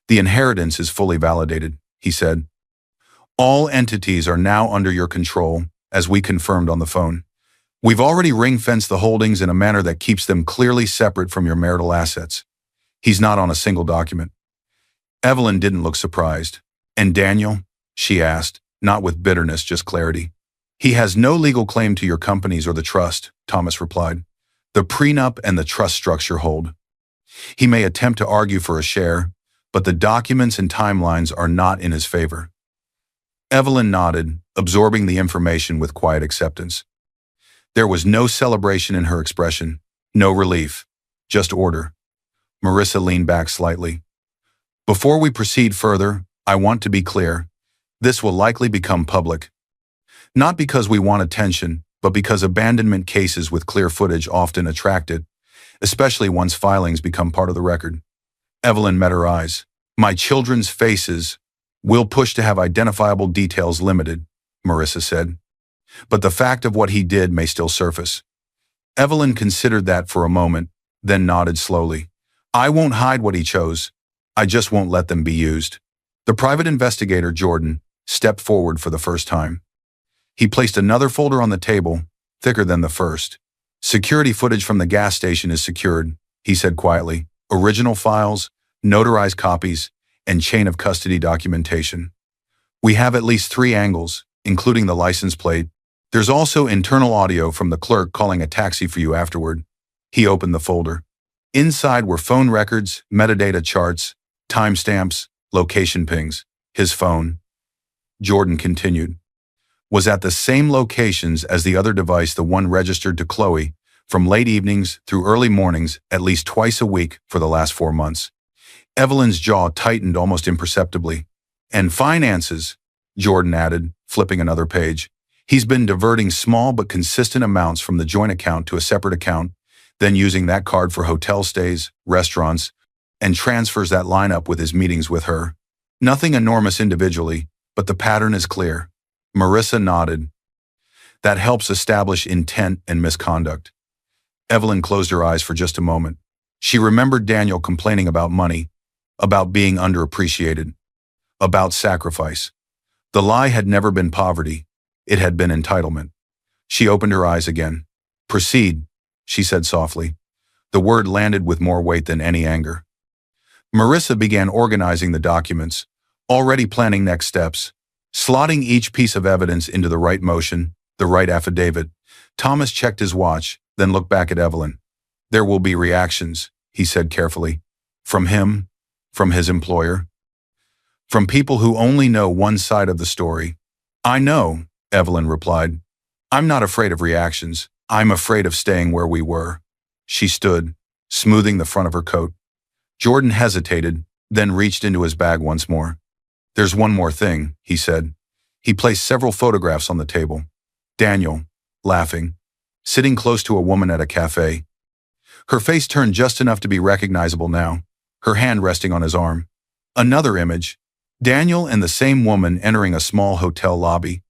A: The inheritance is fully validated, he said. All entities are now under your control, as we confirmed on the phone. We've already ring-fenced the holdings in a manner that keeps them clearly separate from your marital assets. He's not on a single document. Evelyn didn't look surprised. And Daniel? She asked, not with bitterness, just clarity. He has no legal claim to your companies or the trust, Thomas replied. The prenup and the trust structure hold. He may attempt to argue for a share, but the documents and timelines are not in his favor. Evelyn nodded, absorbing the information with quiet acceptance. There was no celebration in her expression, no relief, just order. Marissa leaned back slightly. Before we proceed further, I want to be clear. This will likely become public. Not because we want attention, but because abandonment cases with clear footage often attract it, especially once filings become part of the record. Evelyn met her eyes. My children's faces will push to have identifiable details limited, Marissa said. But the fact of what he did may still surface. Evelyn considered that for a moment, then nodded slowly. I won't hide what he chose. I just won't let them be used. The private investigator, Jordan, stepped forward for the first time. He placed another folder on the table, thicker than the first. Security footage from the gas station is secured, he said quietly. Original files, notarized copies, and chain of custody documentation. We have at least 3 angles, including the license plate. There's also internal audio from the clerk calling a taxi for you afterward. He opened the folder. Inside were phone records, metadata charts, timestamps, location pings. His phone, Jordan continued, was at the same locations as the other device, the one registered to Chloe, from late evenings through early mornings at least twice a week for the last 4 months. Evelyn's jaw tightened almost imperceptibly. And finances, Jordan added, flipping another page. He's been diverting small but consistent amounts from the joint account to a separate account, then using that card for hotel stays, restaurants, and transfers that line up with his meetings with her. Nothing enormous individually, but the pattern is clear. Marissa nodded. That helps establish intent and misconduct. Evelyn closed her eyes for just a moment. She remembered Daniel complaining about money, about being underappreciated, about sacrifice. The lie had never been poverty. It had been entitlement. She opened her eyes again. Proceed, she said softly. The word landed with more weight than any anger. Marissa began organizing the documents, already planning next steps, slotting each piece of evidence into the right motion, the right affidavit. Thomas checked his watch, then looked back at Evelyn. There will be reactions, he said carefully. From him, from his employer, from people who only know one side of the story. I know, Evelyn replied. I'm not afraid of reactions. I'm afraid of staying where we were. She stood, smoothing the front of her coat. Jordan hesitated, then reached into his bag once more. There's one more thing, he said. He placed several photographs on the table. Daniel, laughing, sitting close to a woman at a cafe. Her face turned just enough to be recognizable now, her hand resting on his arm. Another image, Daniel and the same woman entering a small hotel lobby.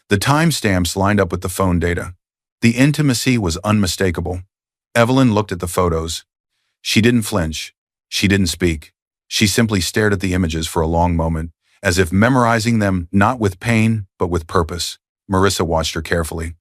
A: The timestamps lined up with the phone data. The intimacy was unmistakable. Evelyn looked at the photos. She didn't flinch. She didn't speak. She simply stared at the images for a long moment, as if memorizing them not with pain, but with purpose. Marissa watched her carefully.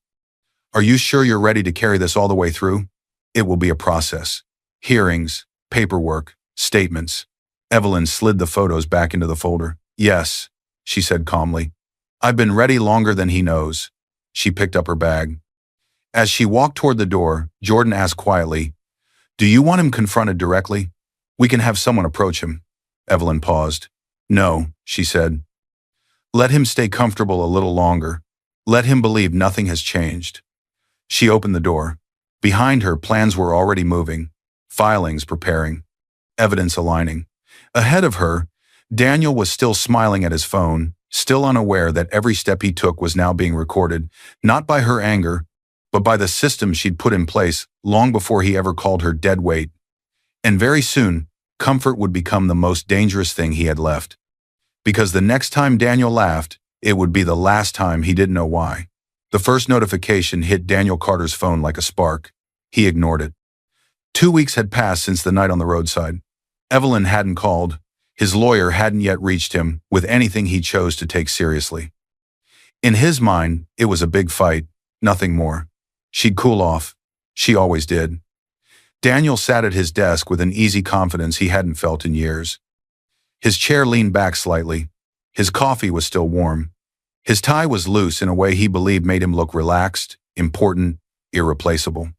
A: Are you sure you're ready to carry this all the way through? It will be a process. Hearings, paperwork, statements. Evelyn slid the photos back into the folder. Yes, she said calmly. I've been ready longer than he knows. She picked up her bag. As she walked toward the door, Jordan asked quietly, Do you want him confronted directly? We can have someone approach him. Evelyn paused. No, she said. Let him stay comfortable a little longer. Let him believe nothing has changed. She opened the door. Behind her, plans were already moving, filings preparing, evidence aligning. Ahead of her, Daniel was still smiling at his phone, still unaware that every step he took was now being recorded, not by her anger, but by the system she'd put in place long before he ever called her dead weight. And very soon, comfort would become the most dangerous thing he had left. Because the next time Daniel laughed, it would be the last time. He didn't know why. The first notification hit Daniel Carter's phone like a spark. He ignored it. 2 weeks had passed since the night on the roadside. Evelyn hadn't called. His lawyer hadn't yet reached him with anything he chose to take seriously. In his mind, it was a big fight, nothing more. She'd cool off. She always did. Daniel sat at his desk with an easy confidence he hadn't felt in years. His chair leaned back slightly. His coffee was still warm. His tie was loose in a way he believed made him look relaxed, important, irreplaceable.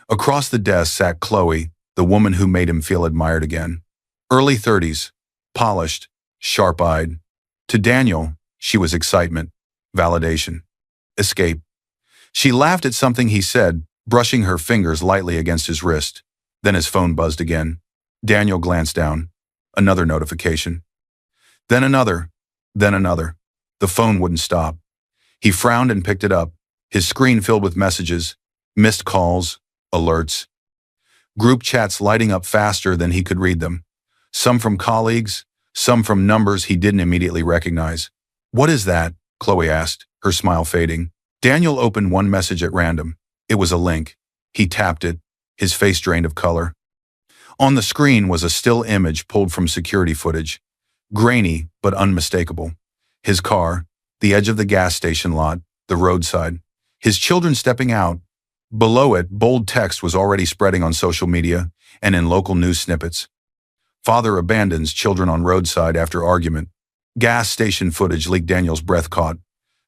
A: Across the desk sat Chloe, the woman who made him feel admired again. Early 30s, polished, sharp-eyed. To Daniel, she was excitement, validation, escape. She laughed at something he said, brushing her fingers lightly against his wrist. Then his phone buzzed again. Daniel glanced down. Another notification. Then another. Then another. The phone wouldn't stop. He frowned and picked it up, his screen filled with messages, missed calls, alerts. Group chats lighting up faster than he could read them. Some from colleagues, some from numbers he didn't immediately recognize. "What is that?" Chloe asked, her smile fading. Daniel opened one message at random. It was a link. He tapped it, his face drained of color. On the screen was a still image pulled from security footage. Grainy, but unmistakable. His car, the edge of the gas station lot, the roadside. His children stepping out. Below it, bold text was already spreading on social media and in local news snippets. Father abandons children on roadside after argument. Gas station footage leaked. Daniel's breath caught.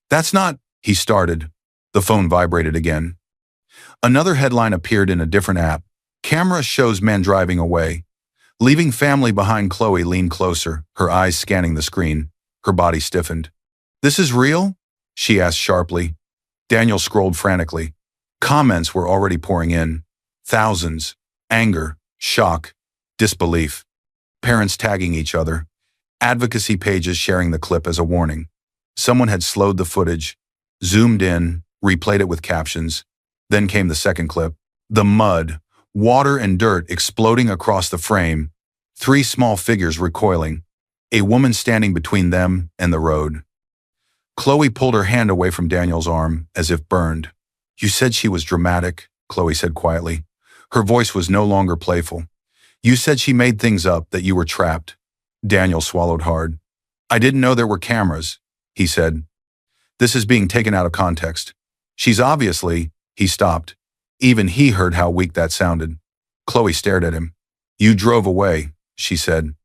A: "That's not," he started. The phone vibrated again. Another headline appeared in a different app. Camera shows man driving away. Leaving family behind. Chloe leaned closer, her eyes scanning the screen. Her body stiffened. "This is real?" she asked sharply. Daniel scrolled frantically. Comments were already pouring in. Thousands. Anger, shock, disbelief. Parents tagging each other. Advocacy pages sharing the clip as a warning. Someone had slowed the footage, zoomed in, replayed it with captions. Then came the second clip. The mud, water and dirt exploding across the frame. 3 small figures recoiling. A woman standing between them and the road. Chloe pulled her hand away from Daniel's arm, as if burned. "You said she was dramatic," Chloe said quietly. Her voice was no longer playful. "You said she made things up, that you were trapped." Daniel swallowed hard. "I didn't know there were cameras," he said. "This is being taken out of context. She's obviously..." He stopped. Even he heard how weak that sounded. Chloe stared at him. "You drove away," she said,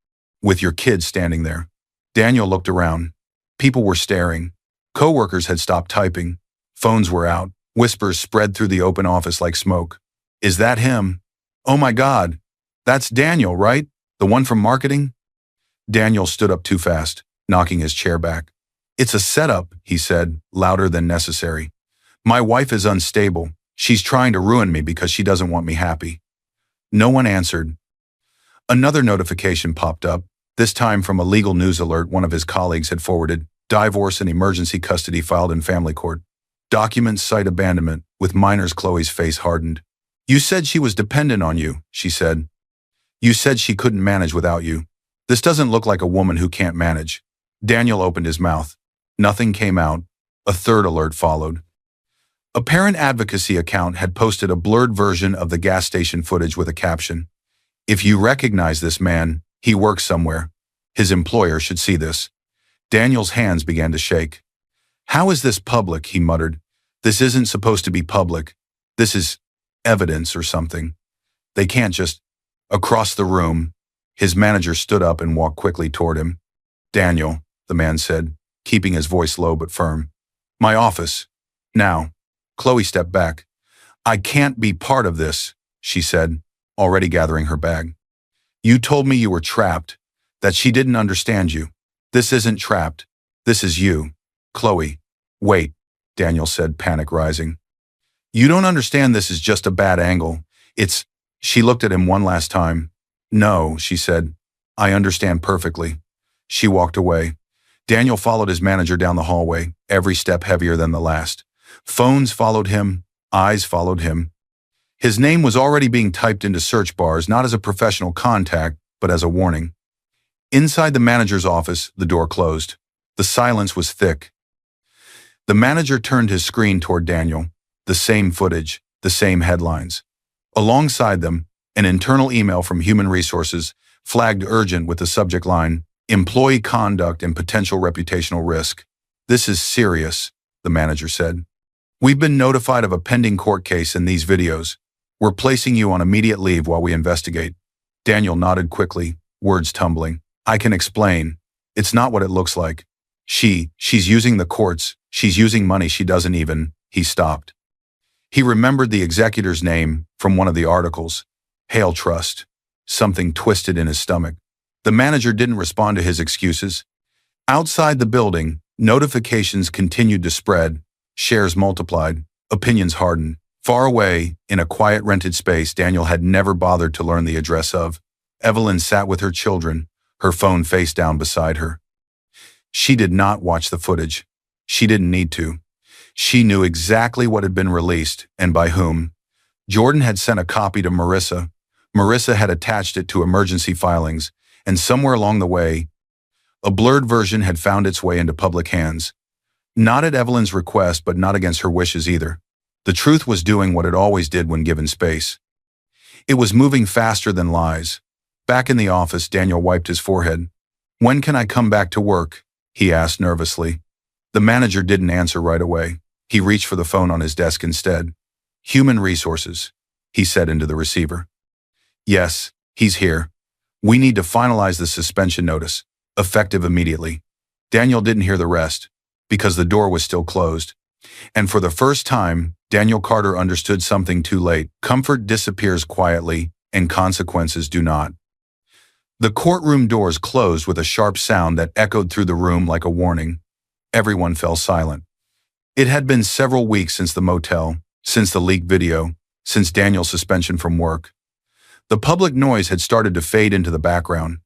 A: "with your kids standing there." Daniel looked around. People were staring. Coworkers had stopped typing. Phones were out. Whispers spread through the open office like smoke. "Is that him? Oh my God. That's Daniel, right? The one from marketing?" Daniel stood up too fast, knocking his chair back. "It's a setup," he said, louder than necessary. "My wife is unstable. She's trying to ruin me because she doesn't want me happy." No one answered. Another notification popped up, this time from a legal news alert one of his colleagues had forwarded. Divorce and emergency custody filed in family court. Documents cite abandonment, with minors. Chloe's face hardened. "You said she was dependent on you," she said. "You said she couldn't manage without you. This doesn't look like a woman who can't manage." Daniel opened his mouth. Nothing came out. A third alert followed. A parent advocacy account had posted a blurred version of the gas station footage with a caption. "If you recognize this man, he works somewhere. His employer should see this." Daniel's hands began to shake. "How is this public?" he muttered. "This isn't supposed to be public. This is evidence or something. They can't just..." Across the room, his manager stood up and walked quickly toward him. "Daniel," the man said, keeping his voice low but firm. "My office. Now." Chloe stepped back. "I can't be part of this," she said, already gathering her bag. "You told me you were trapped, that she didn't understand you. This isn't trapped. This is you." "Chloe, wait," Daniel said, panic rising. "You don't understand. This is just a bad angle. It's..." She looked at him one last time. "No," she said. "I understand perfectly." She walked away. Daniel followed his manager down the hallway, every step heavier than the last. Phones followed him, eyes followed him. His name was already being typed into search bars, not as a professional contact, but as a warning. Inside the manager's office, the door closed. The silence was thick. The manager turned his screen toward Daniel. The same footage, the same headlines. Alongside them, an internal email from Human Resources, flagged urgent with the subject line, employee conduct and potential reputational risk. This is serious, the manager said. We've been notified of a pending court case in these videos. We're placing you on immediate leave while we investigate. Daniel nodded quickly, words tumbling. I can explain. It's not what it looks like. She's using the courts. She's using money she doesn't even. He stopped. He remembered the executor's name from one of the articles. Hale Trust. Something twisted in his stomach. The manager didn't respond to his excuses. Outside the building, notifications continued to spread, shares multiplied, opinions hardened. Far away, in a quiet rented space Daniel had never bothered to learn the address of, Evelyn sat with her children, her phone face down beside her. She did not watch the footage. She didn't need to. She knew exactly what had been released and by whom. Jordan had sent a copy to Marissa. Marissa had attached it to emergency filings, and somewhere along the way, a blurred version had found its way into public hands. Not at Evelyn's request, but not against her wishes either. The truth was doing what it always did when given space. It was moving faster than lies. Back in the office, Daniel wiped his forehead. When can I come back to work? He asked nervously. The manager didn't answer right away. He reached for the phone on his desk instead. Human Resources, he said into the receiver. Yes, he's here. We need to finalize the suspension notice, effective immediately. Daniel didn't hear the rest, because the door was still closed. And for the first time, Daniel Carter understood something too late. Comfort disappears quietly, and consequences do not. The courtroom doors closed with a sharp sound that echoed through the room like a warning. Everyone fell silent. It had been several weeks since the motel, since the leaked video, since Daniel's suspension from work. The public noise had started to fade into the background.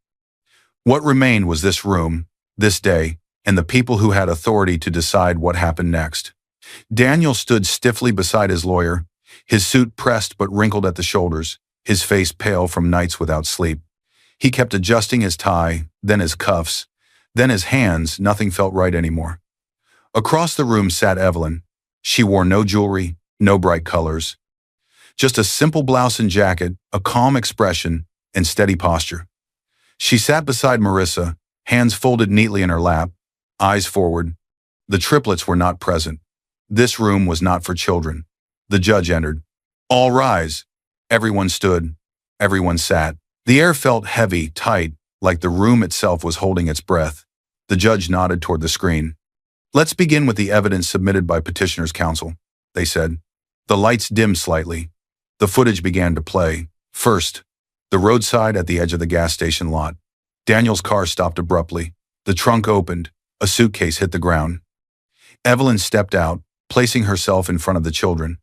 A: What remained was this room, this day, and the people who had authority to decide what happened next. Daniel stood stiffly beside his lawyer, his suit pressed but wrinkled at the shoulders, his face pale from nights without sleep. He kept adjusting his tie, then his cuffs, then his hands. Nothing felt right anymore. Across the room sat Evelyn. She wore no jewelry, no bright colors. Just a simple blouse and jacket, a calm expression, and steady posture. She sat beside Marissa, hands folded neatly in her lap, eyes forward. The triplets were not present. This room was not for children. The judge entered. All rise. Everyone stood. Everyone sat. The air felt heavy, tight, like the room itself was holding its breath. The judge nodded toward the screen. Let's begin with the evidence submitted by petitioner's counsel, they said. The lights dimmed slightly. The footage began to play. First, the roadside at the edge of the gas station lot. Daniel's car stopped abruptly. The trunk opened. A suitcase hit the ground. Evelyn stepped out, placing herself in front of the children.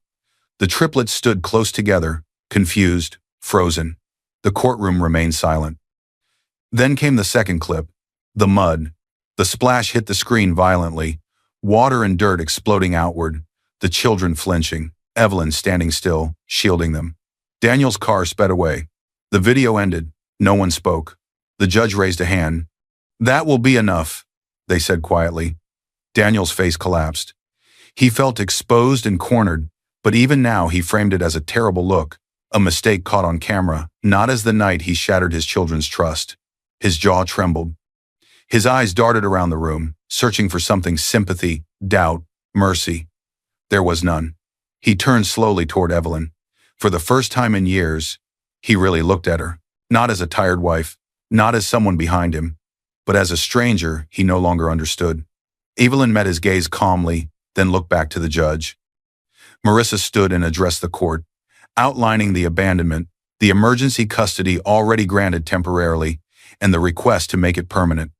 A: The triplets stood close together, confused, frozen. The courtroom remained silent. Then came the second clip. The mud. The splash hit the screen violently, water and dirt exploding outward, the children flinching, Evelyn standing still, shielding them. Daniel's car sped away. The video ended. No one spoke. The judge raised a hand. That will be enough, they said quietly. Daniel's face collapsed. He felt exposed and cornered, but even now he framed it as a terrible look, a mistake caught on camera, not as the night he shattered his children's trust. His jaw trembled. His eyes darted around the room, searching for something: sympathy, doubt, mercy. There was none. He turned slowly toward Evelyn. For the first time in years, he really looked at her, not as a tired wife, not as someone behind him, but as a stranger he no longer understood. Evelyn met his gaze calmly, then looked back to the judge. Marissa stood and addressed the court, outlining the abandonment, the emergency custody already granted temporarily, and the request to make it permanent.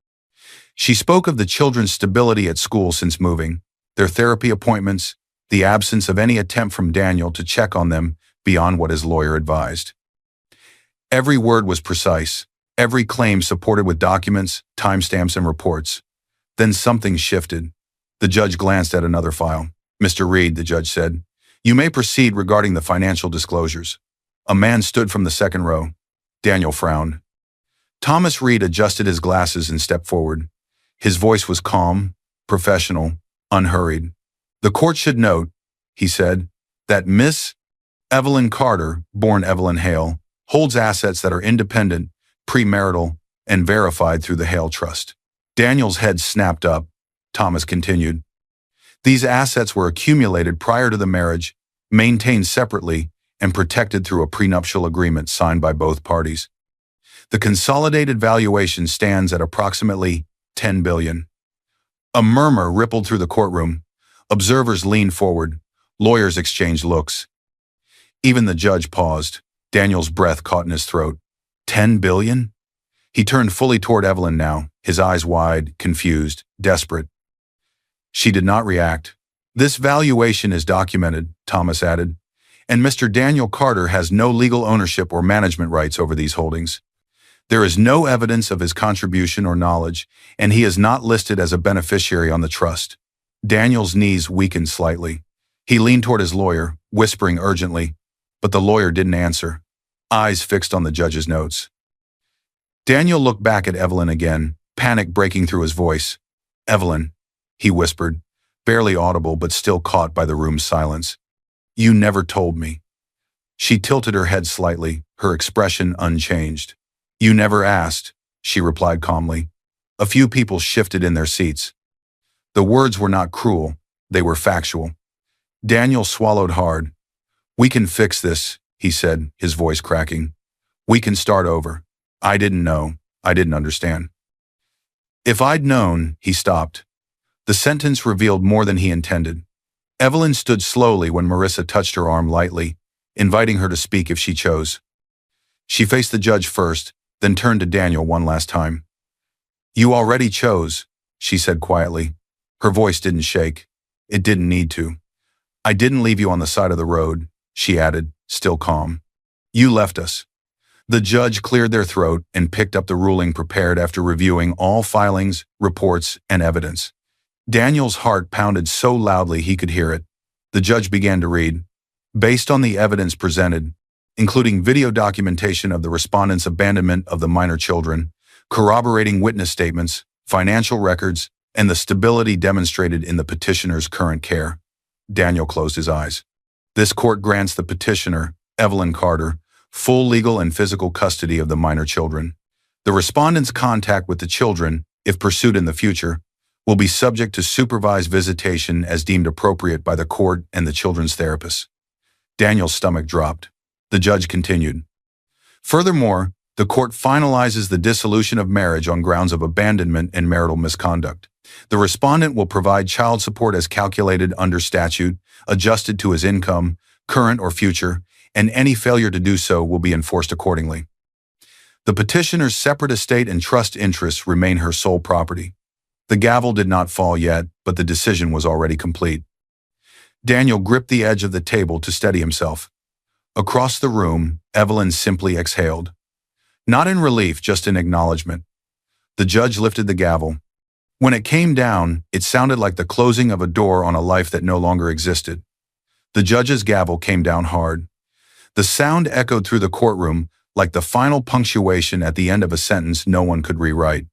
A: She spoke of the children's stability at school since moving, their therapy appointments, the absence of any attempt from Daniel to check on them beyond what his lawyer advised. Every word was precise, every claim supported with documents, timestamps, and reports. Then something shifted. The judge glanced at another file. Mr. Reed, the judge said, you may proceed regarding the financial disclosures. A man stood from the second row. Daniel frowned. Thomas Reed adjusted his glasses and stepped forward. His voice was calm, professional, unhurried. The court should note, he said, that Miss Evelyn Carter, born Evelyn Hale, holds assets that are independent, premarital, and verified through the Hale Trust. Daniel's head snapped up. Thomas continued. These assets were accumulated prior to the marriage, maintained separately, and protected through a prenuptial agreement signed by both parties. The consolidated valuation stands at approximately $10 billion. A murmur rippled through the courtroom. Observers leaned forward. Lawyers exchanged looks. Even the judge paused. Daniel's breath caught in his throat. $10 billion? He turned fully toward Evelyn now, his eyes wide, confused, desperate. She did not react. This valuation is documented, Thomas added, and Mr. Daniel Carter has no legal ownership or management rights over these holdings. There is no evidence of his contribution or knowledge, and he is not listed as a beneficiary on the trust. Daniel's knees weakened slightly. He leaned toward his lawyer, whispering urgently, but the lawyer didn't answer, eyes fixed on the judge's notes. Daniel looked back at Evelyn again, panic breaking through his voice. "Evelyn," he whispered, barely audible but still caught by the room's silence. "You never told me." She tilted her head slightly, her expression unchanged. "You never asked," she replied calmly. A few people shifted in their seats. The words were not cruel, they were factual. Daniel swallowed hard. "We can fix this," he said, his voice cracking. "We can start over. I didn't know. I didn't understand." "If I'd known," he stopped. The sentence revealed more than he intended. Evelyn stood slowly when Marissa touched her arm lightly, inviting her to speak if she chose. She faced the judge first, then turned to Daniel one last time. "You already chose," she said quietly. Her voice didn't shake. It didn't need to. "I didn't leave you on the side of the road," she added, still calm. "You left us." The judge cleared their throat and picked up the ruling prepared after reviewing all filings, reports, and evidence. Daniel's heart pounded so loudly he could hear it. The judge began to read. Based on the evidence presented, including video documentation of the respondent's abandonment of the minor children, corroborating witness statements, financial records, and the stability demonstrated in the petitioner's current care, Daniel closed his eyes. This court grants the petitioner, Evelyn Carter, full legal and physical custody of the minor children. The respondent's contact with the children, if pursued in the future, will be subject to supervised visitation as deemed appropriate by the court and the children's therapists. Daniel's stomach dropped. The judge continued. Furthermore, the court finalizes the dissolution of marriage on grounds of abandonment and marital misconduct. The respondent will provide child support as calculated under statute, adjusted to his income, current or future, and any failure to do so will be enforced accordingly. The petitioner's separate estate and trust interests remain her sole property. The gavel did not fall yet, but the decision was already complete. Daniel gripped the edge of the table to steady himself. Across the room, Evelyn simply exhaled. Not in relief, just in acknowledgement. The judge lifted the gavel. When it came down, it sounded like the closing of a door on a life that no longer existed. The judge's gavel came down hard. The sound echoed through the courtroom like the final punctuation at the end of a sentence no one could rewrite.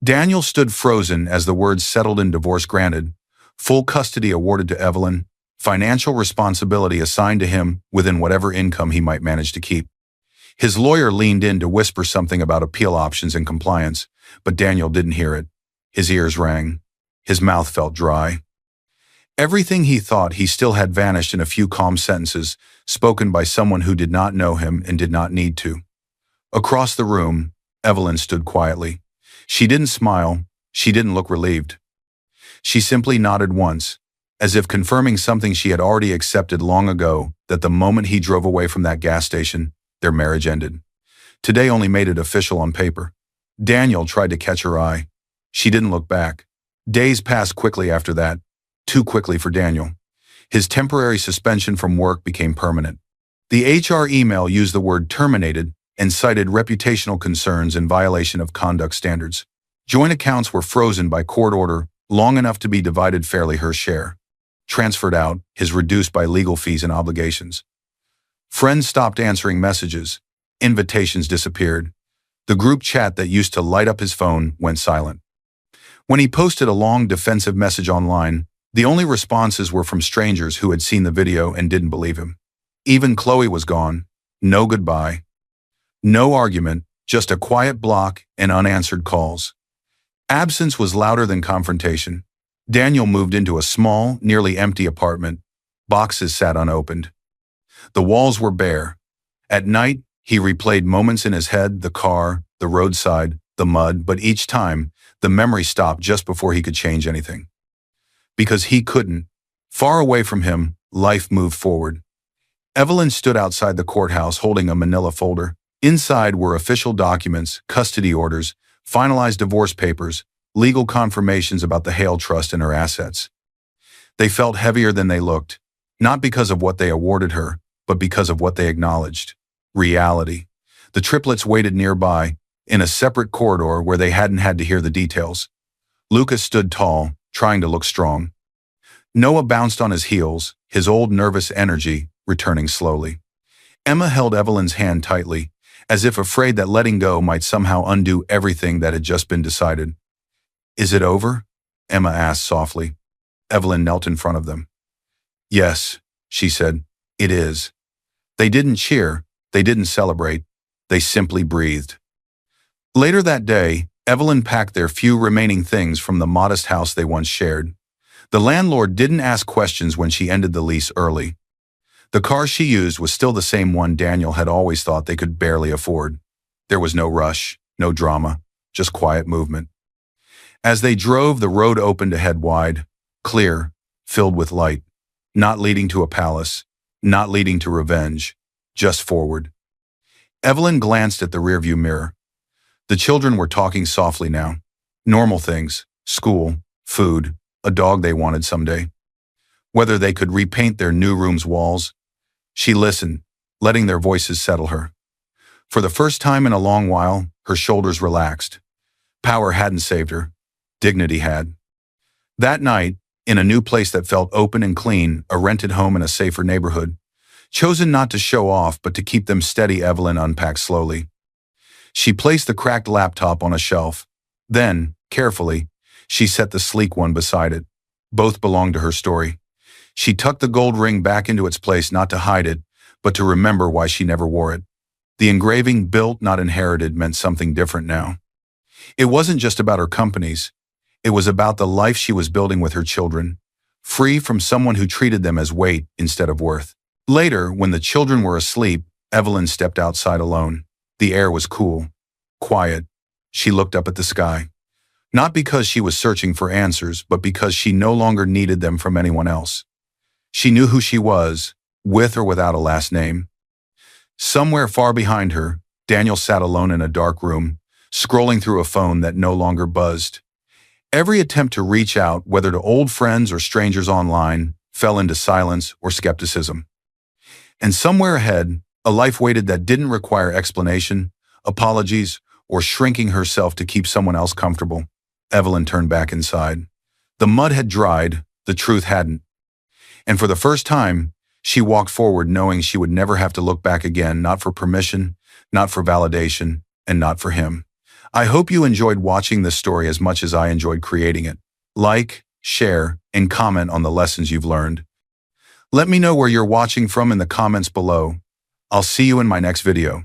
A: Daniel stood frozen as the words settled in divorce granted, full custody awarded to Evelyn, financial responsibility assigned to him within whatever income he might manage to keep. His lawyer leaned in to whisper something about appeal options and compliance, but Daniel didn't hear it. His ears rang. His mouth felt dry. Everything he thought he still had vanished in a few calm sentences, spoken by someone who did not know him and did not need to. Across the room, Evelyn stood quietly. She didn't smile. She didn't look relieved. She simply nodded once, as if confirming something she had already accepted long ago, that the moment he drove away from that gas station, their marriage ended. Today only made it official on paper. Daniel tried to catch her eye. She didn't look back. Days passed quickly after that, too quickly for Daniel. His temporary suspension from work became permanent. The HR email used the word terminated and cited reputational concerns in violation of conduct standards. Joint accounts were frozen by court order long enough to be divided fairly her share. Transferred out, his reduced by legal fees and obligations. Friends stopped answering messages. Invitations disappeared. The group chat that used to light up his phone went silent. When he posted a long defensive message online, the only responses were from strangers who had seen the video and didn't believe him. Even Chloe was gone. No goodbye. No argument, Just a quiet block and unanswered calls. Absence was louder than confrontation. Daniel moved into a small, nearly empty apartment. Boxes sat unopened. The walls were bare. At night, he replayed moments in his head, the car, the roadside, the mud, but each time, the memory stopped just before he could change anything. Because he couldn't. Far away from him, life moved forward. Evelyn stood outside the courthouse holding a manila folder. Inside were official documents, custody orders, finalized divorce papers, legal confirmations about the Hale Trust and her assets. They felt heavier than they looked, not because of what they awarded her, but because of what they acknowledged. Reality. The triplets waited nearby, in a separate corridor where they hadn't had to hear the details. Lucas stood tall, trying to look strong. Noah bounced on his heels, his old nervous energy returning slowly. Emma held Evelyn's hand tightly, as if afraid that letting go might somehow undo everything that had just been decided. "Is it over?" Emma asked softly. Evelyn knelt in front of them. "Yes," she said, "it is." They didn't cheer, they didn't celebrate, they simply breathed. Later that day, Evelyn packed their few remaining things from the modest house they once shared. The landlord didn't ask questions when she ended the lease early. The car she used was still the same one Daniel had always thought they could barely afford. There was no rush, no drama, just quiet movement. As they drove, the road opened ahead wide, clear, filled with light, not leading to a palace, not leading to revenge, just forward. Evelyn glanced at the rearview mirror. The children were talking softly now. Normal things, school, food, a dog they wanted someday. Whether they could repaint their new room's walls. She listened, letting their voices settle her. For the first time in a long while, her shoulders relaxed. Power hadn't saved her. Dignity had. That night, in a new place that felt open and clean, a rented home in a safer neighborhood, chosen not to show off but to keep them steady, Evelyn unpacked slowly. She placed the cracked laptop on a shelf. Then, carefully, she set the sleek one beside it. Both belonged to her story. She tucked the gold ring back into its place not to hide it, but to remember why she never wore it. The engraving, built, not inherited, meant something different now. It wasn't just about her companies. It was about the life she was building with her children, free from someone who treated them as weight instead of worth. Later, when the children were asleep, Evelyn stepped outside alone. The air was cool, quiet. She looked up at the sky. Not because she was searching for answers, but because she no longer needed them from anyone else. She knew who she was, with or without a last name. Somewhere far behind her, Daniel sat alone in a dark room, scrolling through a phone that no longer buzzed. Every attempt to reach out, whether to old friends or strangers online, fell into silence or skepticism. And somewhere ahead, a life waited that didn't require explanation, apologies, or shrinking herself to keep someone else comfortable. Evelyn turned back inside. The mud had dried, the truth hadn't. And for the first time, she walked forward knowing she would never have to look back again, not for permission, not for validation, and not for him. I hope you enjoyed watching this story as much as I enjoyed creating it. Like, share, and comment on the lessons you've learned. Let me know where you're watching from in the comments below. I'll see you in my next video.